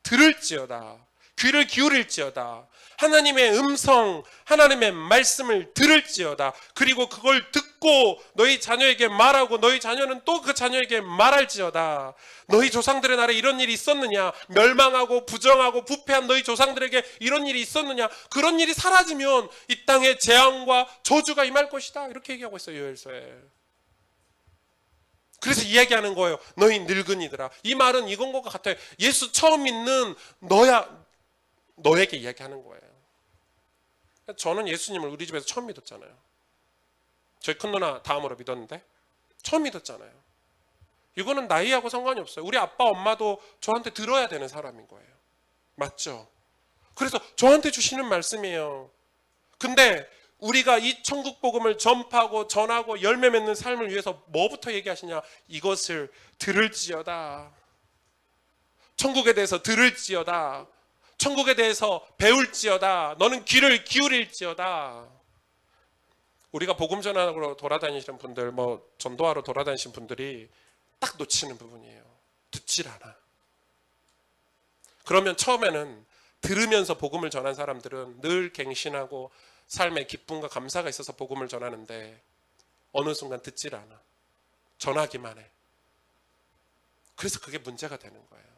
들을지어다. 귀를 기울일지어다. 하나님의 음성, 하나님의 말씀을 들을지어다. 그리고 그걸 듣고 너희 자녀에게 말하고 너희 자녀는 또 그 자녀에게 말할지어다. 너희 조상들의 날에 이런 일이 있었느냐? 멸망하고 부정하고 부패한 너희 조상들에게 이런 일이 있었느냐? 그런 일이 사라지면 이 땅에 재앙과 저주가 임할 것이다. 이렇게 얘기하고 있어요, 요엘서에. 그래서 이야기하는 거예요. 너희 늙은이들아. 이 말은 이건 것과 같아요. 예수 처음 믿는 너에게 이야기하는 거예요. 저는 예수님을 우리 집에서 처음 믿었잖아요. 저희 큰 누나 다음으로 믿었는데 처음 믿었잖아요. 이거는 나이하고 상관이 없어요. 우리 아빠 엄마도 저한테 들어야 되는 사람인 거예요. 맞죠? 그래서 저한테 주시는 말씀이에요. 근데 우리가 이 천국 복음을 전파하고 전하고 열매 맺는 삶을 위해서 뭐부터 얘기하시냐? 이것을 들을지어다. 천국에 대해서 들을지어다. 천국에 대해서 배울지어다. 너는 귀를 기울일지어다. 우리가 복음 전하러 돌아다니시는 분들, 전도하러 돌아다니시는 분들이 딱 놓치는 부분이에요. 듣질 않아. 그러면 처음에는 들으면서 복음을 전한 사람들은 늘 갱신하고 삶의 기쁨과 감사가 있어서 복음을 전하는데 어느 순간 듣질 않아. 전하기만 해. 그래서 그게 문제가 되는 거예요.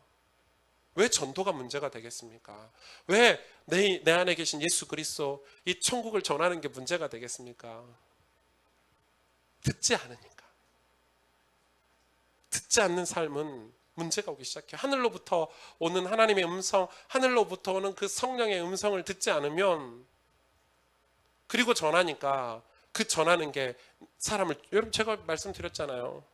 왜 전도가 문제가 되겠습니까? 왜 내 안에 계신 예수 그리스도 이 천국을 전하는 게 문제가 되겠습니까? 듣지 않으니까. 듣지 않는 삶은 문제가 오기 시작해요. 하늘로부터 오는 하나님의 음성, 하늘로부터 오는 그 성령의 음성을 듣지 않으면, 그리고 전하니까 그 전하는 게 사람을, 여러분 제가 말씀드렸잖아요.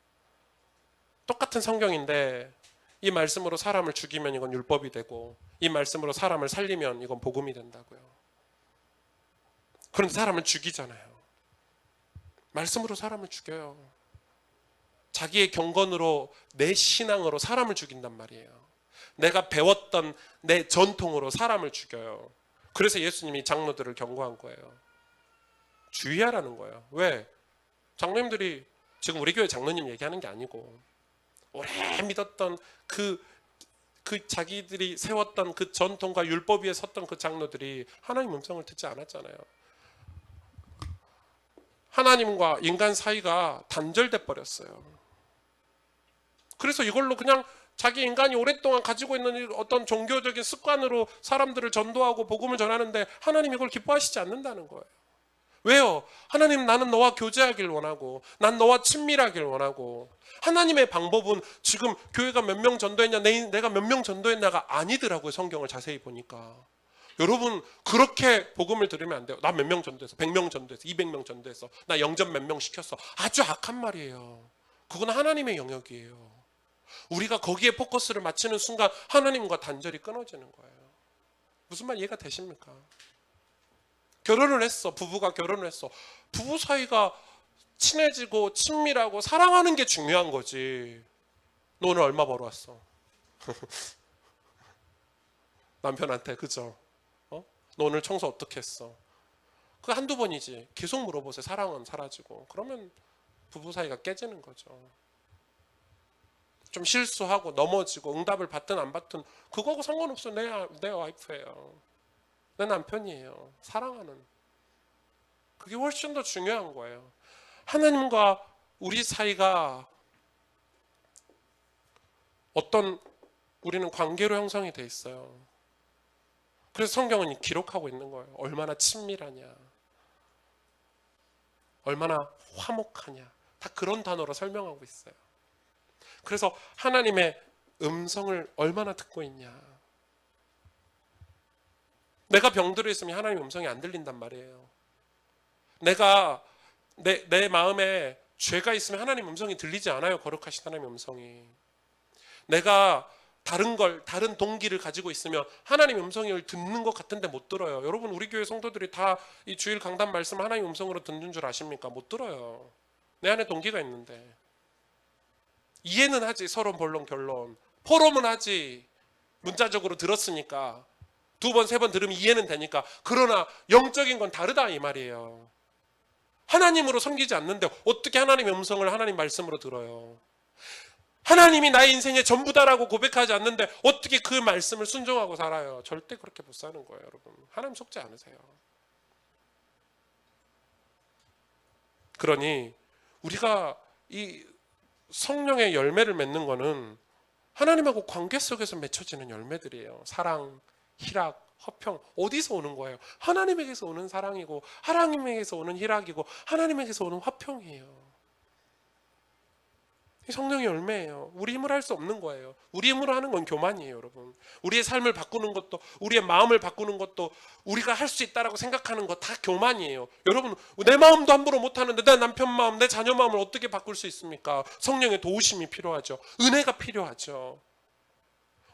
똑같은 성경인데 이 말씀으로 사람을 죽이면 이건 율법이 되고 이 말씀으로 사람을 살리면 이건 복음이 된다고요. 그런데 사람을 죽이잖아요. 말씀으로 사람을 죽여요. 자기의 경건으로, 내 신앙으로 사람을 죽인단 말이에요. 내가 배웠던 내 전통으로 사람을 죽여요. 그래서 예수님이 장로들을 경고한 거예요. 주의하라는 거예요. 왜? 장로님들이, 지금 우리 교회 장로님 얘기하는 게 아니고 오래 믿었던 그 자기들이 세웠던 그 전통과 율법 위에 섰던 그 장로들이 하나님 음성을 듣지 않았잖아요. 하나님과 인간 사이가 단절돼 버렸어요. 그래서 이걸로 그냥 자기 인간이 오랫동안 가지고 있는 어떤 종교적인 습관으로 사람들을 전도하고 복음을 전하는데 하나님 이걸 기뻐하시지 않는다는 거예요. 왜요? 하나님, 나는 너와 교제하길 원하고 난 너와 친밀하길 원하고, 하나님의 방법은 지금 교회가 몇 명 전도했냐, 내가 몇 명 전도했냐가 아니더라고요. 성경을 자세히 보니까. 여러분 그렇게 복음을 들으면 안 돼요. 나 몇 명 전도했어, 100명 전도했어, 200명 전도했어, 나 영접 몇 명 시켰어. 아주 악한 말이에요. 그건 하나님의 영역이에요. 우리가 거기에 포커스를 맞추는 순간 하나님과 단절이 끊어지는 거예요. 무슨 말 이해가 되십니까? 결혼을 했어. 부부가 결혼을 했어. 부부 사이가 친해지고 친밀하고 사랑하는 게 중요한 거지. 너 오늘 얼마 벌어왔어? 남편한테, 그죠? 너 오늘 청소 어떻게 했어? 그 한두 번이지. 계속 물어보세요. 사랑은 사라지고. 그러면 부부 사이가 깨지는 거죠. 좀 실수하고 넘어지고 응답을 받든 안 받든 그거하고 상관없어. 내 와이프예요. 내 남편이에요. 사랑하는. 그게 훨씬 더 중요한 거예요. 하나님과 우리 사이가 어떤, 우리는 관계로 형성이 돼 있어요. 그래서 성경은 기록하고 있는 거예요. 얼마나 친밀하냐, 얼마나 화목하냐, 다 그런 단어로 설명하고 있어요. 그래서 하나님의 음성을 얼마나 듣고 있냐. 내가 병들어 있으면 하나님의 음성이 안 들린단 말이에요. 내가 내 마음에 죄가 있으면 하나님 음성이 들리지 않아요. 거룩하신 하나님의 음성이. 내가 다른 동기를 가지고 있으면 하나님의 음성을 듣는 것 같은데 못 들어요. 여러분 우리 교회 성도들이 다 이 주일 강단 말씀 하나님 음성으로 듣는 줄 아십니까? 못 들어요. 내 안에 동기가 있는데. 이해는 하지. 서론 본론 결론 포럼은 하지. 문자적으로 들었으니까 두 번, 세 번 들으면 이해는 되니까. 그러나 영적인 건 다르다 이 말이에요. 하나님으로 섬기지 않는데 어떻게 하나님의 음성을 하나님 말씀으로 들어요? 하나님이 나의 인생의 전부다라고 고백하지 않는데 어떻게 그 말씀을 순종하고 살아요? 절대 그렇게 못 사는 거예요, 여러분. 하나님 속지 않으세요. 그러니 우리가 이 성령의 열매를 맺는 거는 하나님하고 관계 속에서 맺혀지는 열매들이에요. 사랑, 희락, 화평. 어디서 오는 거예요? 하나님에게서 오는 사랑이고 하나님에게서 오는 희락이고 하나님에게서 오는 화평이에요. 성령의 열매예요. 우리 힘으로 할 수 없는 거예요. 우리 힘으로 하는 건 교만이에요, 여러분. 우리의 삶을 바꾸는 것도, 우리의 마음을 바꾸는 것도, 우리가 할 수 있다라고 생각하는 거 다 교만이에요. 여러분, 내 마음도 함부로 못 하는데 내 남편 마음, 내 자녀 마음을 어떻게 바꿀 수 있습니까? 성령의 도우심이 필요하죠. 은혜가 필요하죠.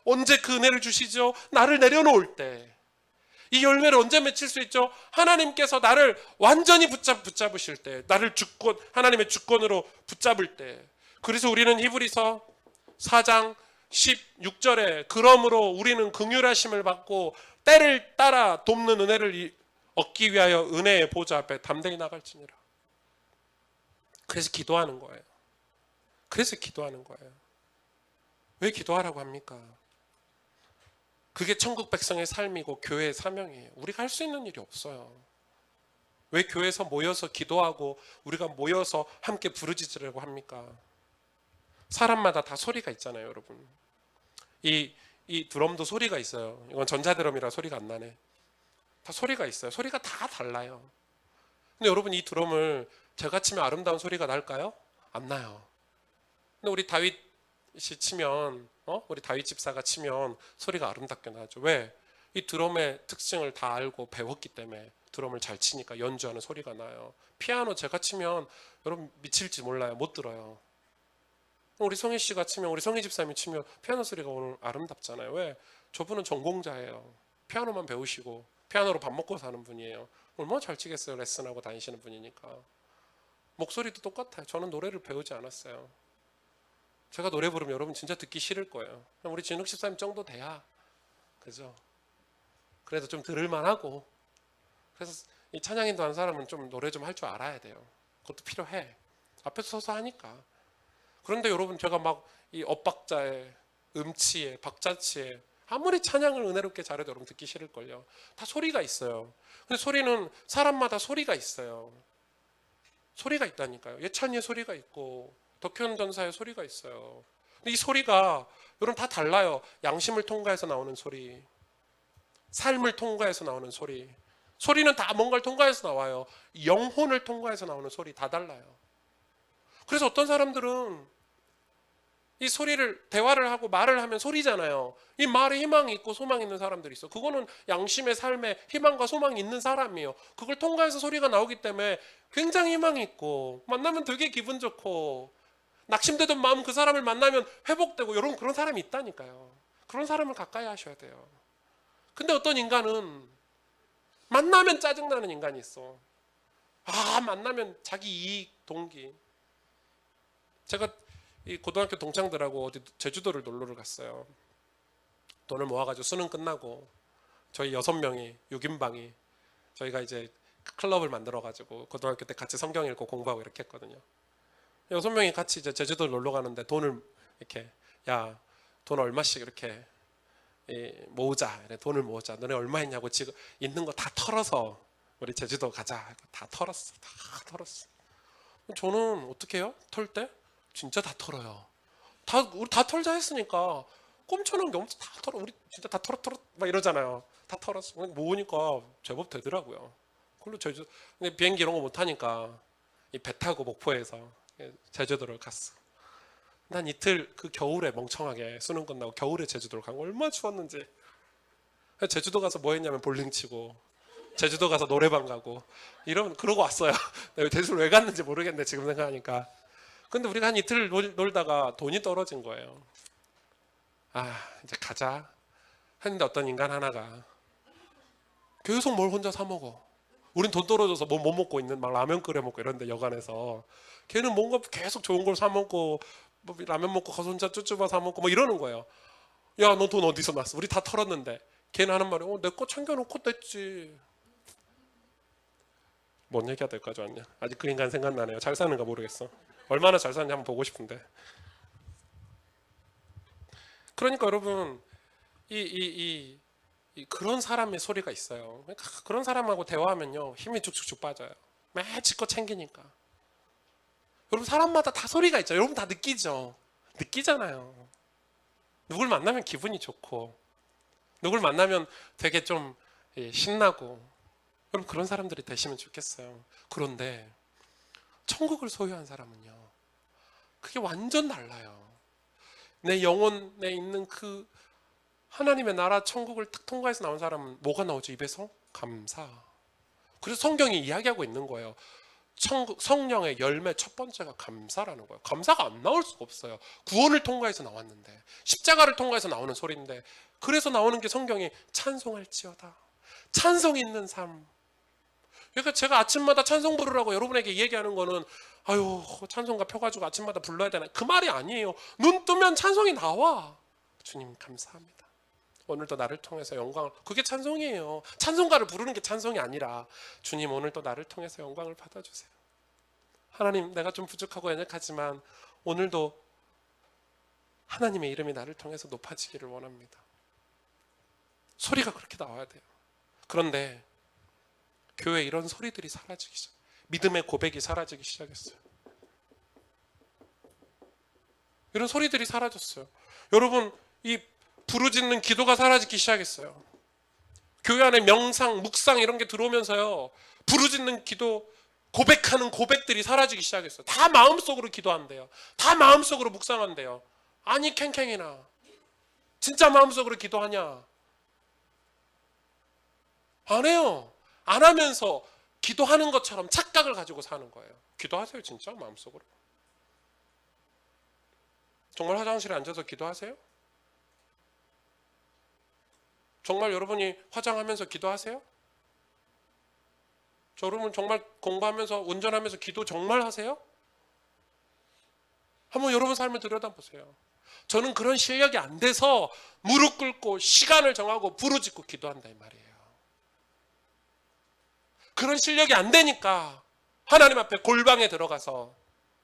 언제 그 은혜를 주시죠? 나를 내려놓을 때. 이 열매를 언제 맺힐 수 있죠? 하나님께서 나를 완전히 붙잡으실 때, 나를 하나님의 주권으로 붙잡을 때. 그래서 우리는 히브리서 4장 16절에 그러므로 우리는 긍휼하심을 받고 때를 따라 돕는 은혜를 얻기 위하여 은혜의 보좌 앞에 담대히 나갈지니라. 그래서 기도하는 거예요. 그래서 기도하는 거예요. 왜 기도하라고 합니까? 그게 천국 백성의 삶이고 교회의 사명이에요. 우리가 할 수 있는 일이 없어요. 왜 교회에서 모여서 기도하고 우리가 모여서 함께 부르짖으려고 합니까? 사람마다 다 소리가 있잖아요, 여러분. 이 드럼도 소리가 있어요. 이건 전자드럼이라 소리가 안 나네. 다 소리가 있어요. 소리가 다 달라요. 근데 여러분 이 드럼을 제가 치면 아름다운 소리가 날까요? 안 나요. 근데 우리 다윗 치면 우리 다윗 집사가 치면 소리가 아름답게 나죠. 왜? 이 드럼의 특징을 다 알고 배웠기 때문에 드럼을 잘 치니까 연주하는 소리가 나요. 피아노 제가 치면 여러분 미칠지 몰라요. 못 들어요. 우리 성희 씨가 치면, 우리 성희 집사님이 치면 피아노 소리가 오늘 아름답잖아요. 왜? 저분은 전공자예요. 피아노만 배우시고 피아노로 밥 먹고 사는 분이에요. 얼마나 잘 치겠어요. 레슨하고 다니시는 분이니까. 목소리도 똑같아요. 저는 노래를 배우지 않았어요. 제가 노래 부르면 여러분 진짜 듣기 싫을 거예요. 우리 진욱 집사님 정도 돼야, 그죠? 그래도 좀 들을만하고. 그래서 이 찬양인도 한 사람은 좀 노래 좀 할 줄 알아야 돼요. 그것도 필요해. 앞에서 서서 하니까. 그런데 여러분 제가 막 이 엇박자에 음치에 박자치에 아무리 찬양을 은혜롭게 잘해도 여러분 듣기 싫을걸요. 다 소리가 있어요. 근데 소리는 사람마다 소리가 있어요. 소리가 있다니까요. 예찬이의 소리가 있고 덕현 전사의 소리가 있어요. 근데 이 소리가 여러분 다 달라요. 양심을 통과해서 나오는 소리, 삶을 통과해서 나오는 소리. 소리는 다 뭔가를 통과해서 나와요. 영혼을 통과해서 나오는 소리 다 달라요. 그래서 어떤 사람들은 이 소리를, 대화를 하고 말을 하면 소리잖아요. 이 말에 희망이 있고 소망이 있는 사람들이 있어. 그거는 양심의 삶에 희망과 소망이 있는 사람이에요. 그걸 통과해서 소리가 나오기 때문에 굉장히 희망이 있고, 만나면 되게 기분 좋고, 낙심되던 마음 그 사람을 만나면 회복되고, 여러분 그런 사람이 있다니까요. 그런 사람을 가까이 하셔야 돼요. 근데 어떤 인간은 만나면 짜증나는 인간이 있어. 만나면 자기 이익 동기. 제가 이 고등학교 동창들하고 어디 제주도를 놀러를 갔어요. 돈을 모아가지고 수능 끝나고 저희 6명이 6인방이 저희가 이제 클럽을 만들어가지고 고등학교 때 같이 성경 읽고 공부하고 이렇게 했거든요. 6명이 같이 이제 제주도를 놀러 가는데 돈을 이렇게, 야, 돈 얼마씩 이렇게 모으자. 돈을 모으자. 너네 얼마 있냐고 지금 있는 거 다 털어서 우리 제주도 가자. 다 털었어. 다 털었어. 저는 어떻게 해요? 털 때? 진짜 다 털어요. 우리 다 털자 했으니까 꼼쳐놓은 게 없어. 다 털어. 우리 진짜 다 털어 막 이러잖아요. 다 털었어. 모으니까 제법 되더라고요. 그걸로 근데 비행기 이런 거 못 타니까 이 배 타고 목포에서 제주도를 갔어. 난 이틀 그 겨울에 멍청하게 수능 끝나고 겨울에 제주도를 간 거 얼마나 추웠는지. 제주도 가서 뭐 했냐면 볼링 치고, 제주도 가서 노래방 가고 그러고 왔어요. 내가 제주도를 왜 갔는지 모르겠네 지금 생각하니까. 근데 우리가 한 이틀 놀다가 돈이 떨어진 거예요. 이제 가자 했는데 어떤 인간 하나가 계속 뭘 혼자 사 먹어. 우린 돈 떨어져서 뭐 못 먹고 있는, 막 라면 끓여 먹고 이런데 여간에서 걔는 뭔가 계속 좋은 걸 사 먹고, 뭐 라면 먹고 가서 혼자 쭈쭈바 사 먹고 뭐 이러는 거예요. 야, 너 돈 어디서 났어? 우리 다 털었는데. 걔는 하는 말이, 내 거 챙겨놓고 냈지. 뭔 얘기가 될까지 왔냐? 아직 그 인간 생각나네요. 잘 사는가 모르겠어. 얼마나 잘 사는지 한번 보고 싶은데. 그러니까 여러분 그런 사람의 소리가 있어요. 그러니까 그런 사람하고 대화하면요 힘이 쭉쭉쭉 빠져요. 매치껏 챙기니까. 여러분 사람마다 다 소리가 있죠. 여러분 다 느끼잖아요. 누굴 만나면 기분이 좋고, 누굴 만나면 되게 좀 신나고, 여러분 그런 사람들이 되시면 좋겠어요. 그런데 천국을 소유한 사람은요, 그게 완전 달라요. 내 영혼에 있는 그 하나님의 나라 천국을 딱 통과해서 나온 사람은 뭐가 나오죠? 입에서? 감사. 그래서 성경이 이야기하고 있는 거예요. 성령의 열매 첫 번째가 감사라는 거예요. 감사가 안 나올 수가 없어요. 구원을 통과해서 나왔는데, 십자가를 통과해서 나오는 소리인데, 그래서 나오는 게 성경이 찬송할지어다. 찬송 있는 삶. 그러니까 제가 아침마다 찬송 부르라고 여러분에게 얘기하는 거는, 찬송가 펴가지고 아침마다 불러야 되나, 그 말이 아니에요. 눈 뜨면 찬송이 나와. 주님 감사합니다. 오늘도 나를 통해서 영광을, 그게 찬송이에요. 찬송가를 부르는 게 찬송이 아니라, 주님 오늘도 나를 통해서 영광을 받아주세요. 하나님, 내가 좀 부족하고 연약하지만 오늘도 하나님의 이름이 나를 통해서 높아지기를 원합니다. 소리가 그렇게 나와야 돼요. 그런데 교회에 이런 소리들이 사라지기 시작, 믿음의 고백이 사라지기 시작했어요. 이런 소리들이 사라졌어요. 여러분, 이 부르짖는 기도가 사라지기 시작했어요. 교회 안에 명상, 묵상 이런 게 들어오면서요, 부르짖는 기도, 고백하는 고백들이 사라지기 시작했어요. 다 마음속으로 기도한대요. 다 마음속으로 묵상한대요. 아니 캥캥이나. 진짜 마음속으로 기도하냐? 안 해요. 안 하면서 기도하는 것처럼 착각을 가지고 사는 거예요. 기도하세요, 진짜 마음속으로. 정말 화장실에 앉아서 기도하세요? 정말 여러분이 화장하면서 기도하세요? 여러분 정말 공부하면서 운전하면서 기도 정말 하세요? 한번 여러분 삶을 들여다보세요. 저는 그런 실력이 안 돼서 무릎 꿇고 시간을 정하고 부르짖고 기도한다 이 말이에요. 그런 실력이 안 되니까 하나님 앞에 골방에 들어가서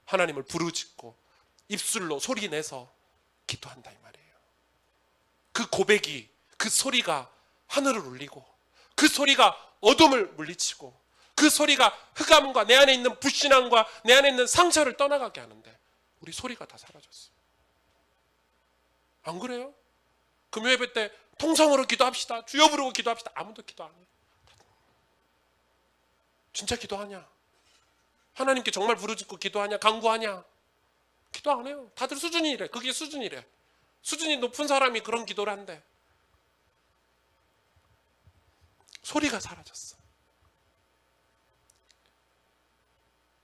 하나님을 부르짖고 입술로 소리 내서 기도한다 이 말이에요. 그 고백이, 그 소리가 하늘을 울리고, 그 소리가 어둠을 물리치고, 그 소리가 흑암과 내 안에 있는 불신앙과 내 안에 있는 상처를 떠나가게 하는데 우리 소리가 다 사라졌어요. 안 그래요? 금요예배 때 통성으로 기도합시다, 주여 부르고 기도합시다. 아무도 기도 안 해요. 진짜 기도하냐? 하나님께 정말 부르짖고 기도하냐? 간구하냐? 기도 안 해요. 다들 수준이 이래. 그게 수준이래. 수준이 높은 사람이 그런 기도를 한대. 소리가 사라졌어.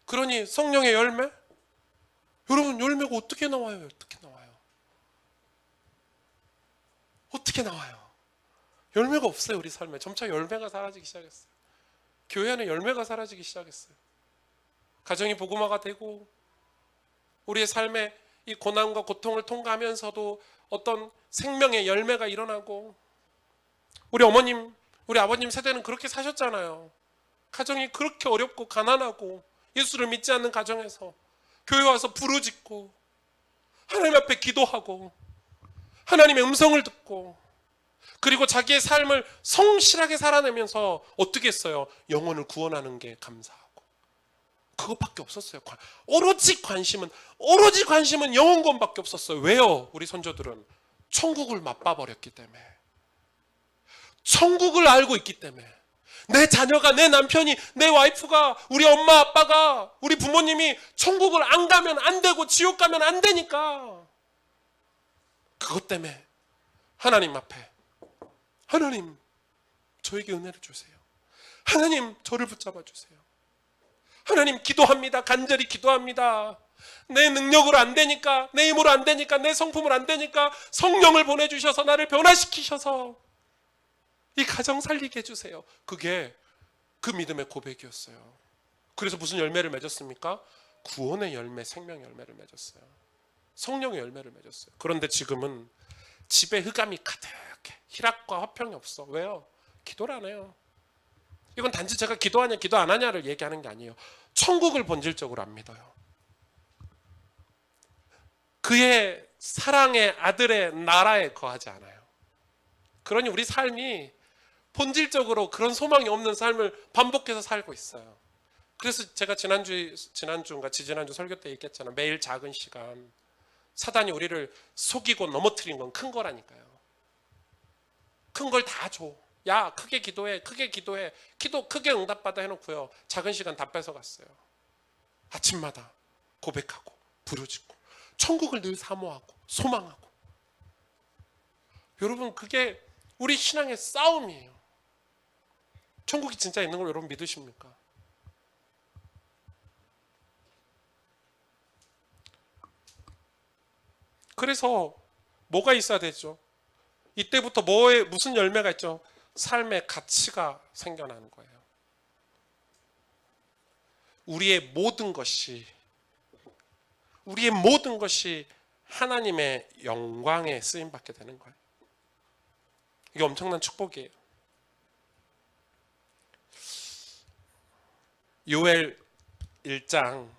그러니 성령의 열매? 여러분 열매가 어떻게 나와요? 어떻게 나와요? 어떻게 나와요? 열매가 없어요. 우리 삶에 점차 열매가 사라지기 시작했어요. 교회 안에 열매가 사라지기 시작했어요. 가정이 복음화가 되고 우리의 삶에 이 고난과 고통을 통과하면서도 어떤 생명의 열매가 일어나고, 우리 어머님, 우리 아버님 세대는 그렇게 사셨잖아요. 가정이 그렇게 어렵고 가난하고 예수를 믿지 않는 가정에서 교회 와서 부르짖고 하나님 앞에 기도하고 하나님의 음성을 듣고, 그리고 자기의 삶을 성실하게 살아내면서 어떻게 했어요? 영혼을 구원하는 게 감사하고. 그것밖에 없었어요. 오로지 관심은 영혼 구원밖에 없었어요. 왜요? 우리 선조들은 천국을 맛봐버렸기 때문에, 천국을 알고 있기 때문에. 내 자녀가, 내 남편이, 내 와이프가, 우리 엄마 아빠가, 우리 부모님이 천국을 안 가면 안 되고 지옥 가면 안 되니까, 그것 때문에 하나님 앞에, 하나님 저에게 은혜를 주세요. 하나님 저를 붙잡아 주세요. 하나님 기도합니다. 간절히 기도합니다. 내 능력으로 안 되니까, 내 힘으로 안 되니까, 내 성품으로 안 되니까 성령을 보내주셔서 나를 변화시키셔서 이 가정 살리게 해주세요. 그게 그 믿음의 고백이었어요. 그래서 무슨 열매를 맺었습니까? 구원의 열매, 생명의 열매를 맺었어요. 성령의 열매를 맺었어요. 그런데 지금은 집에 흑암이 가득해. 희락과 화평이 없어. 왜요? 기도를 안 해요. 이건 단지 제가 기도하냐 기도 안 하냐를 얘기하는 게 아니에요. 천국을 본질적으로 안 믿어요. 그의 사랑의 아들의 나라에 거하지 않아요. 그러니 우리 삶이 본질적으로 그런 소망이 없는 삶을 반복해서 살고 있어요. 그래서 제가 지난주인가 지지난주 설교 때 얘기했잖아요. 매일 작은 시간, 사단이 우리를 속이고 넘어뜨린 건 큰 거라니까요. 큰 걸 다 줘. 야, 크게 기도해, 크게 기도해. 기도 크게 응답받아 해놓고요, 작은 시간 다 뺏어갔어요. 아침마다 고백하고 부르짖고 천국을 늘 사모하고 소망하고. 여러분, 그게 우리 신앙의 싸움이에요. 천국이 진짜 있는 걸 여러분 믿으십니까? 그래서 뭐가 있어야 되죠? 이때부터 무슨 열매가 있죠? 삶의 가치가 생겨나는 거예요. 우리의 모든 것이 하나님의 영광에 쓰임받게 되는 거예요. 이게 엄청난 축복이에요. 요엘 1장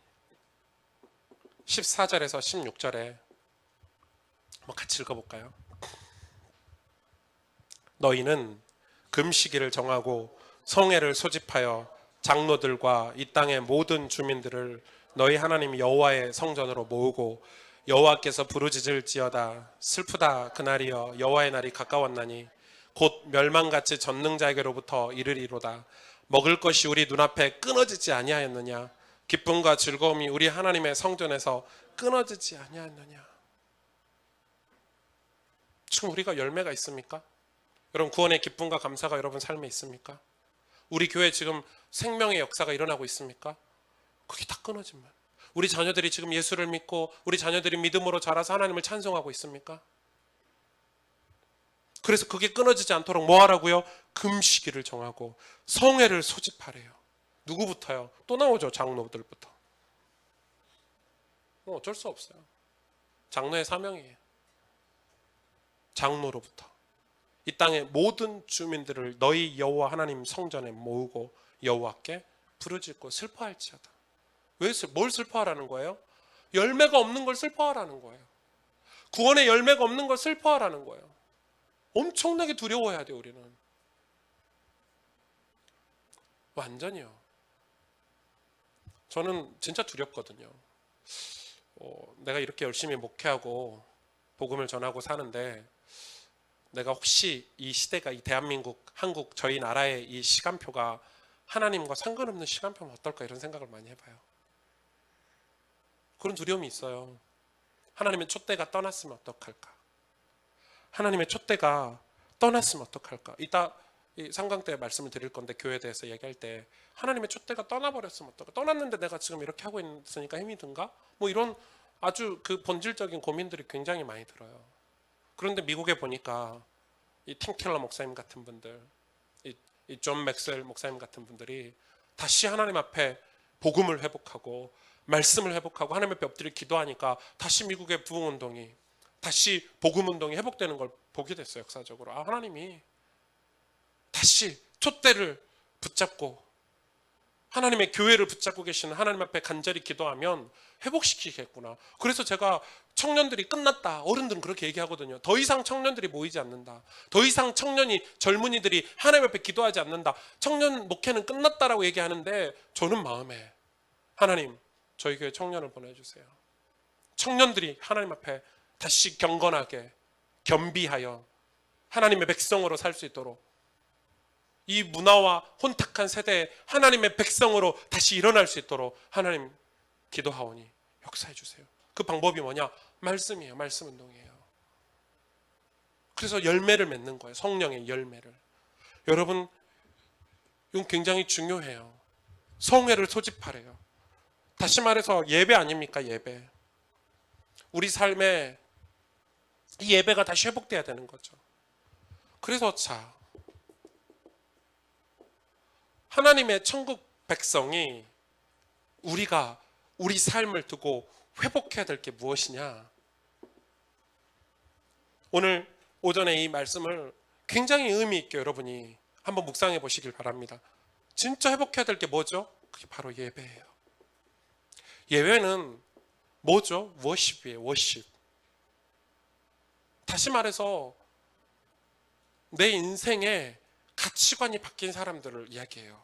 14절에서 16절에 한번 같이 읽어볼까요? 너희는 금시기를 정하고 성회를 소집하여 장로들과 이 땅의 모든 주민들을 너희 하나님 여호와의 성전으로 모으고 여호와께서 부르짖을지어다 슬프다 그날이여 여호와의 날이 가까웠나니 곧 멸망같이 전능자에게로부터 이르리로다. 먹을 것이 우리 눈앞에 끊어지지 아니하였느냐? 기쁨과 즐거움이 우리 하나님의 성전에서 끊어지지 아니하였느냐? 지금 우리가 열매가 있습니까? 여러분 구원의 기쁨과 감사가 여러분 삶에 있습니까? 우리 교회 지금 생명의 역사가 일어나고 있습니까? 그게 다 끊어지면 우리 자녀들이 지금 예수를 믿고 우리 자녀들이 믿음으로 자라서 하나님을 찬송하고 있습니까? 그래서 그게 끊어지지 않도록 뭐 하라고요? 금식일을 정하고 성회를 소집하래요. 누구부터요? 또 나오죠. 장로들부터. 어쩔 수 없어요. 장로의 사명이에요. 장로로부터 이 땅의 모든 주민들을 너희 여호와 하나님 성전에 모으고 여호와께 부르짖고 슬퍼할지어다. 뭘 슬퍼하라는 거예요? 열매가 없는 걸 슬퍼하라는 거예요. 구원의 열매가 없는 걸 슬퍼하라는 거예요. 엄청나게 두려워해야 돼요. 우리는 완전히요. 저는 진짜 두렵거든요. 내가 이렇게 열심히 목회하고 복음을 전하고 사는데 내가 혹시 이 시대가 이 대한민국, 한국, 저희 나라의 이 시간표가 하나님과 상관없는 시간표면 어떨까 이런 생각을 많이 해봐요. 그런 두려움이 있어요. 하나님의 촛대가 떠났으면 어떡할까? 하나님의 촛대가 떠났으면 어떡할까? 이따 이 상강 때 말씀을 드릴 건데 교회에 대해서 얘기할 때 하나님의 촛대가 떠나버렸으면 어떨까? 떠났는데 내가 지금 이렇게 하고 있으니까 힘이 든가? 뭐 이런 아주 그 본질적인 고민들이 굉장히 많이 들어요. 그런데 미국에 보니까 이 팀켈러 목사님 같은 분들, 이 존 맥스웰 목사님 같은 분들이 다시 하나님 앞에 복음을 회복하고 말씀을 회복하고 하나님 앞에 엎드려 기도하니까 다시 미국의 부흥운동이 다시 복음운동이 회복되는 걸 보게 됐어요. 역사적으로. 하나님이 다시 촛대를 붙잡고 하나님의 교회를 붙잡고 계시는 하나님 앞에 간절히 기도하면 회복시키겠구나. 그래서 제가 청년들이 끝났다. 어른들은 그렇게 얘기하거든요. 더 이상 청년들이 모이지 않는다. 더 이상 젊은이들이 하나님 앞에 기도하지 않는다. 청년 목회는 끝났다라고 얘기하는데 저는 마음에 하나님 저희 교회 청년을 보내주세요. 청년들이 하나님 앞에 다시 경건하게 겸비하여 하나님의 백성으로 살 수 있도록 이 문화와 혼탁한 세대에 하나님의 백성으로 다시 일어날 수 있도록 하나님 기도하오니 역사해 주세요. 그 방법이 뭐냐? 말씀이에요. 말씀 운동이에요. 그래서 열매를 맺는 거예요. 성령의 열매를. 여러분 이건 굉장히 중요해요. 성회를 소집하래요. 다시 말해서 예배 아닙니까? 예배. 우리 삶에 이 예배가 다시 회복돼야 되는 거죠. 그래서 하나님의 천국 백성이 우리가 우리 삶을 두고 회복해야 될 게 무엇이냐? 오늘 오전에 이 말씀을 굉장히 의미 있게 여러분이 한번 묵상해 보시길 바랍니다. 진짜 회복해야 될 게 뭐죠? 그게 바로 예배예요. 예배는 뭐죠? 워십이에요. 워십. 다시 말해서 내 인생에 가치관이 바뀐 사람들을 이야기해요.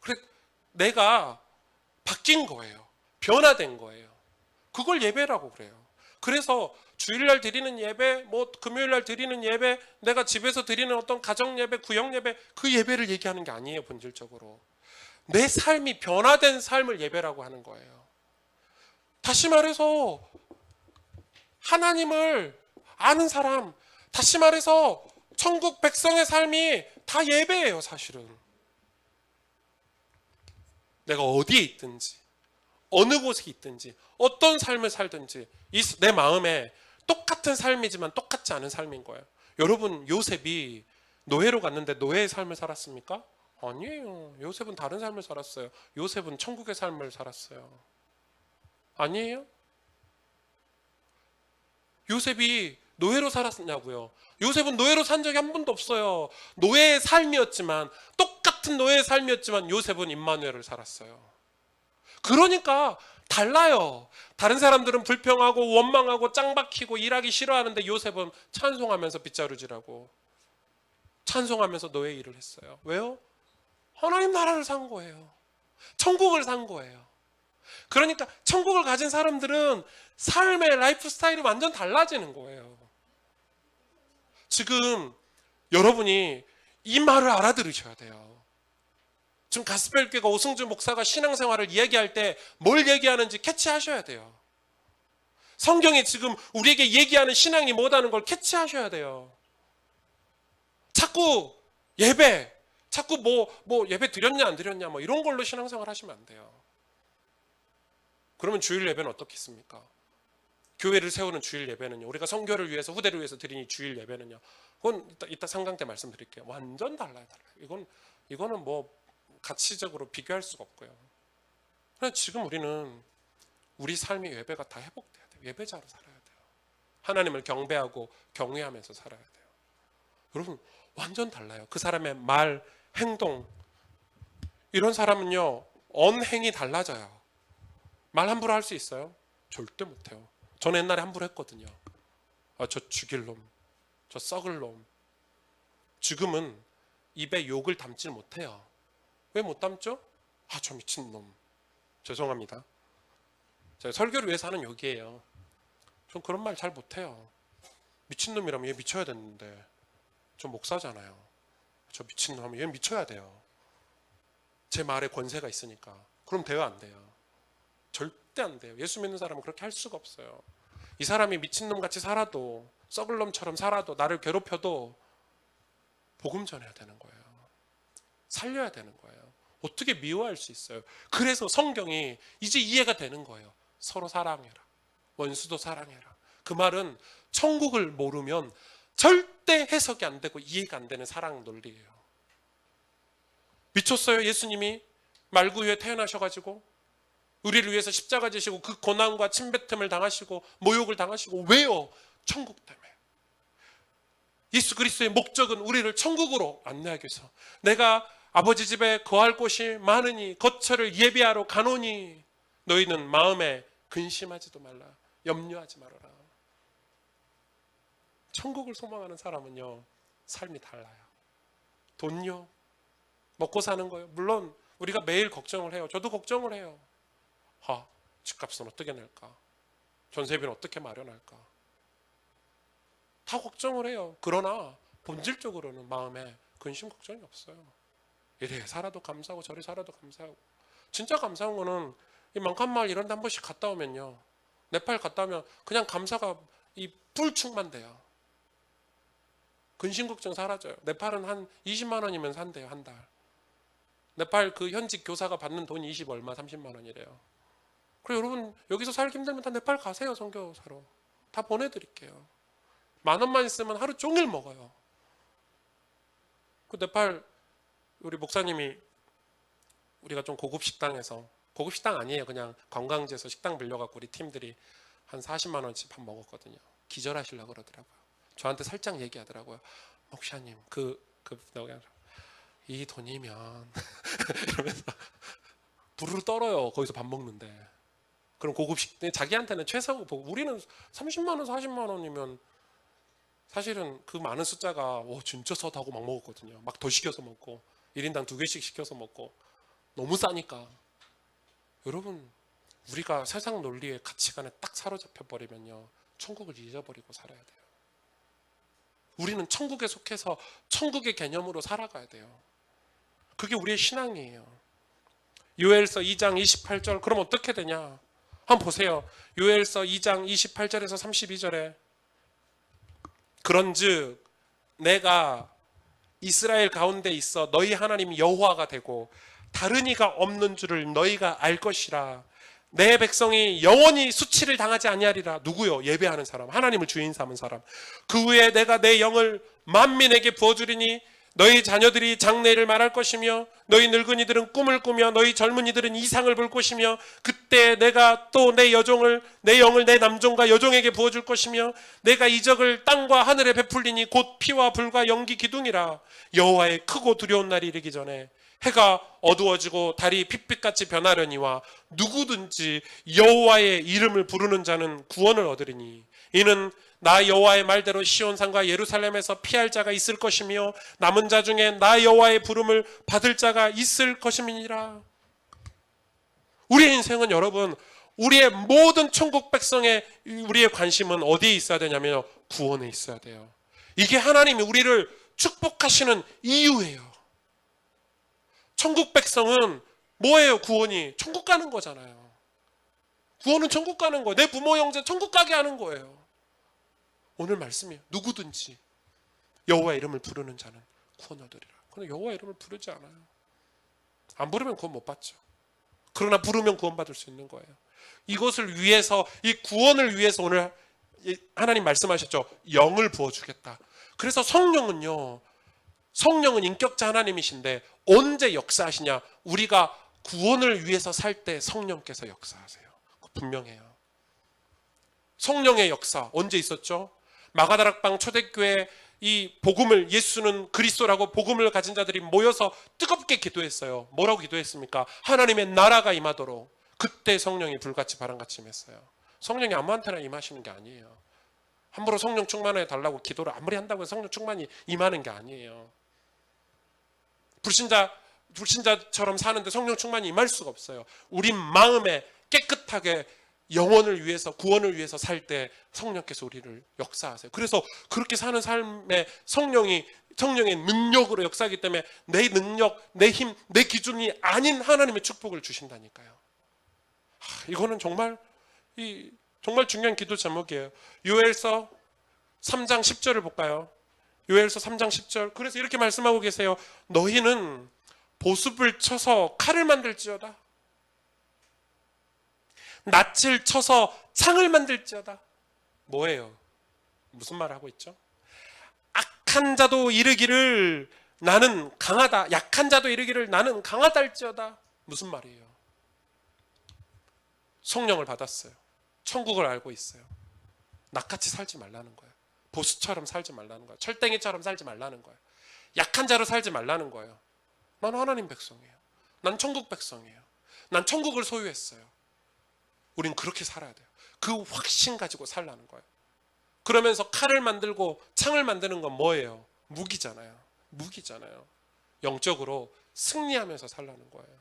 그래 내가 바뀐 거예요. 변화된 거예요. 그걸 예배라고 그래요. 그래서 주일날 드리는 예배, 뭐 금요일날 드리는 예배, 내가 집에서 드리는 어떤 가정 예배, 구역 예배, 그 예배를 얘기하는 게 아니에요. 본질적으로 내 삶이 변화된 삶을 예배라고 하는 거예요. 다시 말해서 하나님을 아는 사람, 다시 말해서 천국 백성의 삶이 다 예배예요. 사실은 내가 어디에 있든지 어느 곳에 있든지 어떤 삶을 살든지 내 마음에 똑같은 삶이지만 똑같지 않은 삶인 거예요. 여러분 요셉이 노예로 갔는데 노예의 삶을 살았습니까? 아니에요. 요셉은 다른 삶을 살았어요. 요셉은 천국의 삶을 살았어요. 아니에요? 요셉이 노예로 살았냐고요? 요셉은 노예로 산 적이 한 번도 없어요. 노예의 삶이었지만 똑같은 노예의 삶이었지만 요셉은 임마누엘을 살았어요. 그러니까 달라요. 다른 사람들은 불평하고 원망하고 짱박히고 일하기 싫어하는데 요셉은 찬송하면서 빗자루질하고 찬송하면서 노예 일을 했어요. 왜요? 하나님 나라를 산 거예요. 천국을 산 거예요. 그러니까 천국을 가진 사람들은 삶의 라이프 스타일이 완전 달라지는 거예요. 지금 여러분이 이 말을 알아들으셔야 돼요. 지금 가스펠교회가 오승준 목사가 신앙생활을 이야기할 때 뭘 얘기하는지 캐치하셔야 돼요. 성경이 지금 우리에게 얘기하는 신앙이 뭐다는 걸 캐치하셔야 돼요. 자꾸 예배, 자꾸 뭐 예배 드렸냐 안 드렸냐 뭐 이런 걸로 신앙생활 하시면 안 돼요. 그러면 주일 예배는 어떻겠습니까? 교회를 세우는 주일 예배는요, 우리가 성교를 위해서 후대를 위해서 드리니 주일 예배는요, 그건 이따 상강 때 말씀드릴게요. 완전 달라요. 이거는 뭐 가치적으로 비교할 수가 없고요. 그래서 지금 우리는 우리 삶의 예배가 다 회복돼야 돼요. 예배자로 살아야 돼요. 하나님을 경배하고 경외하면서 살아야 돼요. 여러분 완전 달라요. 그 사람의 말, 행동. 이런 사람은요 언행이 달라져요. 말 함부로 할 수 있어요? 절대 못해요. 저는 옛날에 함부로 했거든요. 저 죽일 놈, 저 썩을 놈. 지금은 입에 욕을 담질 못해요. 왜 못 담죠? 저 미친놈. 죄송합니다. 제가 설교를 위해서 하는 욕이에요. 전 그런 말 잘 못해요. 미친놈이라면 얘 미쳐야 되는데, 저 목사잖아요. 저 미친놈 하면 얘는 미쳐야 돼요. 제 말에 권세가 있으니까. 그럼 돼요 안 돼요? 절대 안 돼요. 예수 믿는 사람은 그렇게 할 수가 없어요. 이 사람이 미친놈같이 살아도, 썩을 놈처럼 살아도, 나를 괴롭혀도 복음 전해야 되는 거예요. 살려야 되는 거예요. 어떻게 미워할 수 있어요? 그래서 성경이 이제 이해가 되는 거예요. 서로 사랑해라. 원수도 사랑해라. 그 말은 천국을 모르면 절대 해석이 안 되고 이해가 안 되는 사랑 논리예요. 미쳤어요? 예수님이 말구유에 태어나셔가지고 우리를 위해서 십자가 지시고 그 고난과 침뱉음을 당하시고 모욕을 당하시고 왜요? 천국 때문에. 예수 그리스도의 목적은 우리를 천국으로 안내하기 위해서. 내가 아버지 집에 거할 곳이 많으니 거처를 예비하러 가노니 너희는 마음에 근심하지도 말라. 염려하지 말아라. 천국을 소망하는 사람은요 삶이 달라요. 돈요, 먹고 사는 거요. 물론 우리가 매일 걱정을 해요. 저도 걱정을 해요. 집값은 어떻게 낼까? 전세비는 어떻게 마련할까? 다 걱정을 해요. 그러나 본질적으로는 마음에 근심 걱정이 없어요. 이래 살아도 감사하고 저래 살아도 감사하고. 진짜 감사한 거는 이 만칸마을 이런 데 한 번씩 갔다 오면요, 네팔 갔다 오면 그냥 감사가 이 불충만 돼요. 근심 걱정 사라져요. 네팔은 한 20만 원이면 산대요, 한 달. 네팔 그 현직 교사가 받는 돈이 20 얼마, 30만 원이래요. 그래 여러분 여기서 살기 힘들면 다 네팔 가세요. 선교사로 다 보내드릴게요. 10,000원만 있으면 하루 종일 먹어요. 그 네팔 우리 목사님이 우리가 좀 고급 식당에서, 고급 식당 아니에요, 그냥 관광지에서 식당 빌려갖고 우리 팀들이 한 40만 원씩 밥 먹었거든요. 기절하시려고 그러더라고요. 저한테 살짝 얘기하더라고요. 목사님 이 돈이면 이러면서 부르르 떨어요. 거기서 밥 먹는데. 그럼 고급 식당 자기한테는 최소, 우리는 30만 원 40만 원이면 사실은 그 많은 숫자가 진짜 싸다고 막 먹었거든요. 막 더 시켜서 먹고 1인당 2개씩 시켜서 먹고 너무 싸니까. 여러분 우리가 세상 논리의 가치관에 딱 사로잡혀 버리면요 천국을 잊어버리고 살아야 돼요. 우리는 천국에 속해서 천국의 개념으로 살아가야 돼요. 그게 우리의 신앙이에요. 요엘서 2장 28절. 그럼 어떻게 되냐? 한번 보세요. 요엘서 2장 28절에서 32절에 그런즉 내가 이스라엘 가운데 있어 너희 하나님 여호와가 되고 다른 이가 없는 줄을 너희가 알 것이라. 내 백성이 영원히 수치를 당하지 아니하리라. 누구요? 예배하는 사람, 하나님을 주인 삼은 사람. 그 후에 내가 내 영을 만민에게 부어주리니 너희 자녀들이 장래를 말할 것이며 너희 늙은이들은 꿈을 꾸며 너희 젊은이들은 이상을 볼 것이며 그때 내가 또 내 영을 내 남종과 여종에게 부어줄 것이며 내가 이적을 땅과 하늘에 베풀리니 곧 피와 불과 연기 기둥이라. 여호와의 크고 두려운 날이 이르기 전에 해가 어두워지고 달이 핏빛같이 변하려니와 누구든지 여호와의 이름을 부르는 자는 구원을 얻으리니 이는 나 여호와의 말대로 시온산과 예루살렘에서 피할 자가 있을 것이며 남은 자 중에 나 여호와의 부름을 받을 자가 있을 것임이니라. 우리의 인생은 여러분, 우리의 모든 천국 백성의 우리의 관심은 어디에 있어야 되냐면요, 구원에 있어야 돼요. 이게 하나님이 우리를 축복하시는 이유예요. 천국 백성은 뭐예요? 구원이 천국 가는 거잖아요. 구원은 천국 가는 거예요. 내 부모 형제 천국 가게 하는 거예요. 오늘 말씀이에요. 누구든지 여호와의 이름을 부르는 자는 구원 얻으리라. 그런데 여호와의 이름을 부르지 않아요. 안 부르면 구원 못 받죠. 그러나 부르면 구원 받을 수 있는 거예요. 이것을 위해서, 이 구원을 위해서 오늘 하나님 말씀하셨죠. 영을 부어주겠다. 그래서 성령은 인격자 하나님이신데 언제 역사하시냐? 우리가 구원을 위해서 살 때 성령께서 역사하세요. 분명해요. 성령의 역사 언제 있었죠? 마가다락방 초대교회 이 복음을, 예수는 그리스도라고 복음을 가진 자들이 모여서 뜨겁게 기도했어요. 뭐라고 기도했습니까? 하나님의 나라가 임하도록. 그때 성령이 불같이 바람같이 임했어요. 성령이 아무한테나 임하시는 게 아니에요. 함부로 성령 충만해 달라고 기도를 아무리 한다고 해서 성령 충만이 임하는 게 아니에요. 불신자처럼 사는데 성령 충만이 임할 수가 없어요. 우리 마음에 깨끗하게 영혼을 위해서, 구원을 위해서 살 때 성령께서 우리를 역사하세요. 그래서 그렇게 사는 삶에 성령의 능력으로 역사하기 때문에 내 능력, 내 힘, 내 기준이 아닌 하나님의 축복을 주신다니까요. 이거는 정말 중요한 기도 제목이에요. 요엘서 3장 10절을 볼까요? 요엘서 3장 10절. 그래서 이렇게 말씀하고 계세요. 너희는 보습을 쳐서 칼을 만들지어다. 낯을 쳐서 창을 만들지어다. 뭐예요? 무슨 말을 하고 있죠? 악한 자도 이르기를 나는 강하다. 약한 자도 이르기를 나는 강하다 할지어다. 무슨 말이에요? 성령을 받았어요. 천국을 알고 있어요. 낙같이 살지 말라는 거예요. 보수처럼 살지 말라는 거예요. 철땡이처럼 살지 말라는 거예요. 약한 자로 살지 말라는 거예요. 난 하나님 백성이에요. 난 천국 백성이에요. 난 천국을 소유했어요. 우린 그렇게 살아야 돼요. 그 확신 가지고 살라는 거예요. 그러면서 칼을 만들고 창을 만드는 건 뭐예요? 무기잖아요. 무기잖아요. 영적으로 승리하면서 살라는 거예요.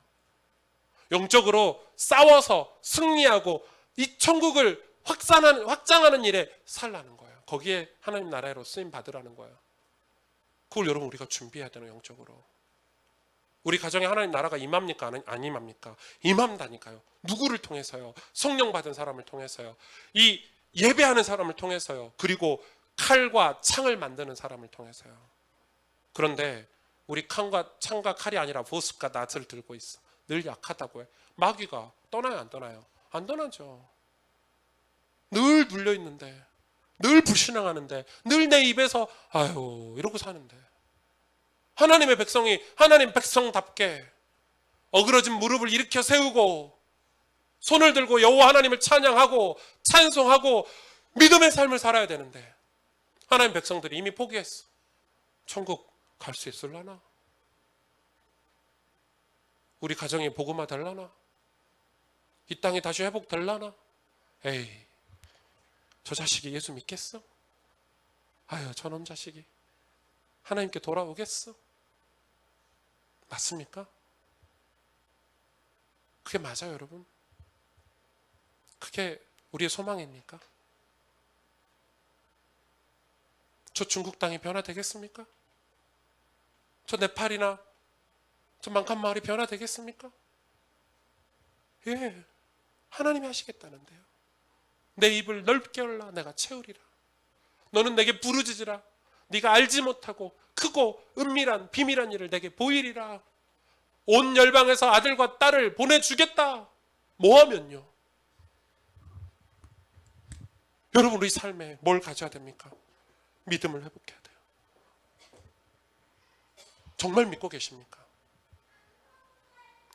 영적으로 싸워서 승리하고 이 천국을 확장하는 일에 살라는 거예요. 거기에 하나님 나라로 쓰임 받으라는 거예요. 그걸 여러분 우리가 준비해야 되는, 영적으로. 우리 가정에 하나님 나라가 임합니까? 안 임합니까? 임한다니까요. 누구를 통해서요? 성령 받은 사람을 통해서요. 이 예배하는 사람을 통해서요. 그리고 칼과 창을 만드는 사람을 통해서요. 그런데 우리 창과 칼이 아니라 보습과 낫을 들고 있어. 늘 약하다고 해. 마귀가 떠나요, 안 떠나요? 안 떠나죠. 늘 눌려있는데, 늘 불신앙하는데, 늘 내 입에서 아유 이러고 사는데, 하나님의 백성이 하나님 백성답게 어그러진 무릎을 일으켜 세우고 손을 들고 여호와 하나님을 찬양하고 찬송하고 믿음의 삶을 살아야 되는데, 하나님 백성들이 이미 포기했어. 천국 갈 수 있을라나? 우리 가정이 복음화 될라나? 이 땅이 다시 회복될라나? 에이, 저 자식이 예수 믿겠어? 아유, 저놈 자식이 하나님께 돌아오겠어? 맞습니까? 그게 맞아요, 여러분? 그게 우리의 소망입니까? 저 중국 땅이 변화되겠습니까? 저 네팔이나 저 만칸 마을이 변화되겠습니까? 예, 하나님이 하시겠다는데요. 내 입을 넓게 열라 내가 채우리라. 너는 내게 부르짖으라. 네가 알지 못하고 크고 은밀한 비밀한 일을 내게 보이리라. 온 열방에서 아들과 딸을 보내주겠다. 뭐하면요? 여러분, 우리 삶에 뭘 가져야 됩니까? 믿음을 회복해야 돼요. 정말 믿고 계십니까?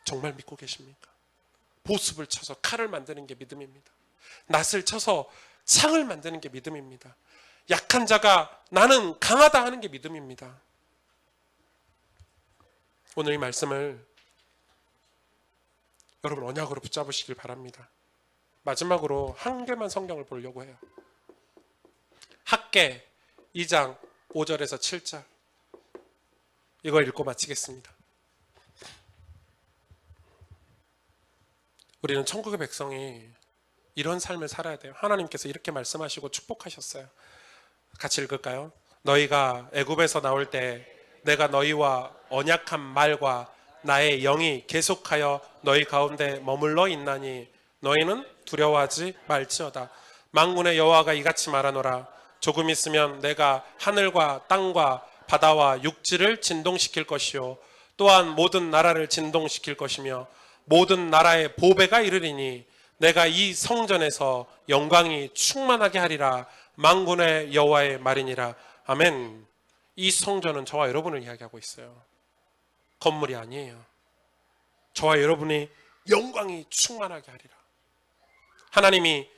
정말 믿고 계십니까? 보습을 쳐서 칼을 만드는 게 믿음입니다. 낫을 쳐서 창을 만드는 게 믿음입니다. 약한 자가 나는 강하다 하는 게 믿음입니다. 오늘 이 말씀을 여러분 언약으로 붙잡으시길 바랍니다. 마지막으로 한 개만 성경을 보려고 해요. 학개 2장 5절에서 7절, 이걸 읽고 마치겠습니다. 우리는 천국의 백성이 이런 삶을 살아야 돼요. 하나님께서 이렇게 말씀하시고 축복하셨어요. 같이 읽을까요? 너희가 애굽에서 나올 때 내가 너희와 언약한 말과 나의 영이 계속하여 너희 가운데 머물러 있나니 너희는 두려워하지 말지어다. 만군의 여호와가 이같이 말하노라. 조금 있으면 내가 하늘과 땅과 바다와 육지를 진동시킬 것이요 또한 모든 나라를 진동시킬 것이며 모든 나라의 보배가 이르리니 내가 이 성전에서 영광이 충만하게 하리라. 만군의 여호와의 말이니라. 아멘. 이 성전은 저와 여러분을 이야기하고 있어요. 건물이 아니에요. 저와 여러분이 영광이 충만하게 하리라. 하나님이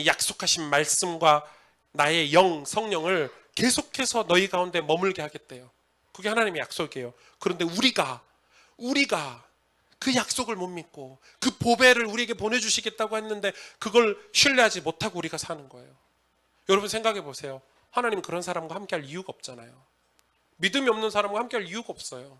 약속하신 말씀과 나의 영, 성령을 계속해서 너희 가운데 머물게 하겠대요. 그게 하나님의 약속이에요. 그런데 우리가 그 약속을 못 믿고 그 보배를 우리에게 보내주시겠다고 했는데 그걸 신뢰하지 못하고 우리가 사는 거예요. 여러분 생각해 보세요. 하나님 그런 사람과 함께할 이유가 없잖아요. 믿음이 없는 사람과 함께할 이유가 없어요.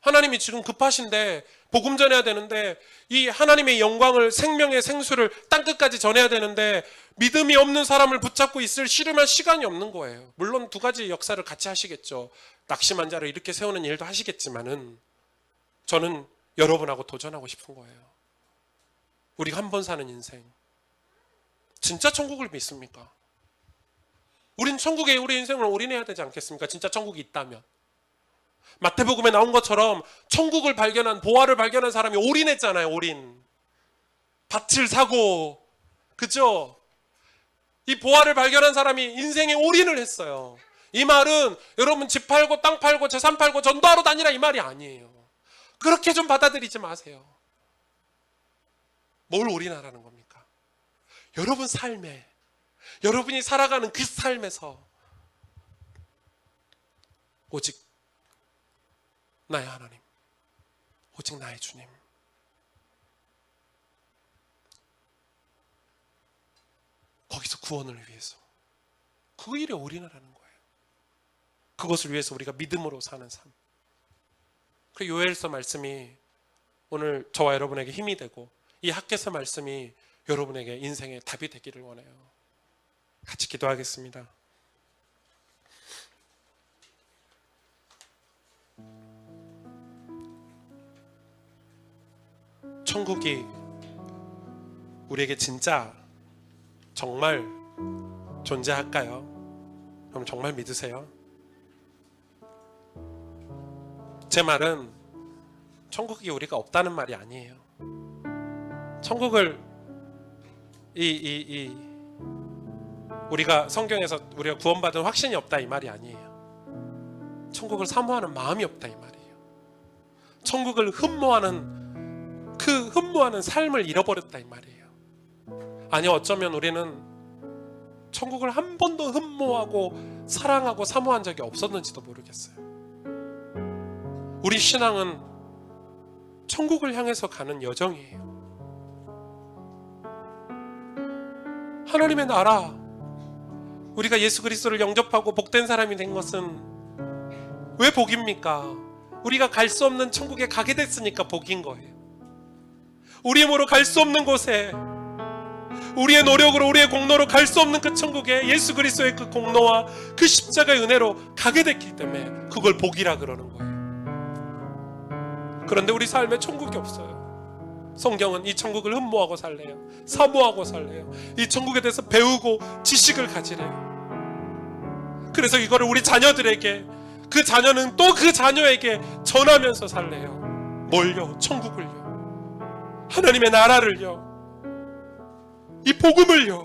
하나님이 지금 급하신데 복음 전해야 되는데 이 하나님의 영광을, 생명의 생수를 땅끝까지 전해야 되는데 믿음이 없는 사람을 붙잡고 있을 씨름할 시간이 없는 거예요. 물론 두 가지 역사를 같이 하시겠죠. 낙심한 자를 이렇게 세우는 일도 하시겠지만은 저는 여러분하고 도전하고 싶은 거예요. 우리가 한 번 사는 인생 진짜 천국을 믿습니까? 우린 천국에 우리 인생을 올인해야 되지 않겠습니까? 진짜 천국이 있다면. 마태복음에 나온 것처럼 천국을 발견한, 보화를 발견한 사람이 올인했잖아요. 올인. 밭을 사고, 그죠? 이 보화를 발견한 사람이 인생에 올인을 했어요. 이 말은 여러분 집 팔고 땅 팔고 재산 팔고 전도하러 다니라 이 말이 아니에요. 그렇게 좀 받아들이지 마세요. 뭘 올인하라는 겁니까? 여러분 삶에, 여러분이 살아가는 그 삶에서 오직 나의 하나님, 오직 나의 주님, 거기서 구원을 위해서 그 일에 올인을 하는 거예요. 그것을 위해서 우리가 믿음으로 사는 삶. 그 요엘서 말씀이 오늘 저와 여러분에게 힘이 되고 이 학개서 말씀이 여러분에게 인생의 답이 되기를 원해요. 같이 기도하겠습니다. 천국이 우리에게 진짜 정말 존재할까요? 그럼 정말 믿으세요? 제 말은 천국이 우리가 없다는 말이 아니에요. 천국을 우리가 성경에서 우리가 구원받은 확신이 없다 이 말이 아니에요. 천국을 사모하는 마음이 없다 이 말이에요. 천국을 흠모하는 그 흠모하는 삶을 잃어버렸다 이 말이에요. 아니 어쩌면 우리는 천국을 한 번도 흠모하고 사랑하고 사모한 적이 없었는지도 모르겠어요. 우리 신앙은 천국을 향해서 가는 여정이에요. 하나님의 나라, 우리가 예수 그리스도를 영접하고 복된 사람이 된 것은 왜 복입니까? 우리가 갈 수 없는 천국에 가게 됐으니까 복인 거예요. 우리 힘으로 갈 수 없는 곳에, 우리의 노력으로 우리의 공로로 갈 수 없는 그 천국에 예수 그리스도의 그 공로와 그 십자가의 은혜로 가게 됐기 때문에 그걸 복이라 그러는 거예요. 그런데 우리 삶에 천국이 없어요. 성경은 이 천국을 흠모하고 살래요. 사모하고 살래요. 이 천국에 대해서 배우고 지식을 가지래요. 그래서 이거를 우리 자녀들에게, 그 자녀는 또 그 자녀에게 전하면서 살래요. 뭘요? 천국을요. 하나님의 나라를요. 이 복음을요.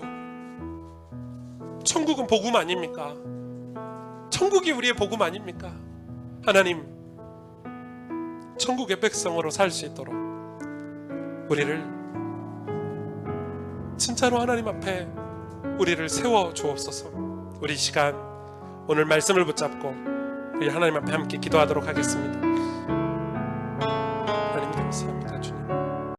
천국은 복음 아닙니까? 천국이 우리의 복음 아닙니까? 하나님, 천국의 백성으로 살 수 있도록 우리를 진짜로 하나님 앞에 우리를 세워 주옵소서. 우리 시간 오늘 말씀을 붙잡고 우리 하나님 앞에 함께 기도하도록 하겠습니다.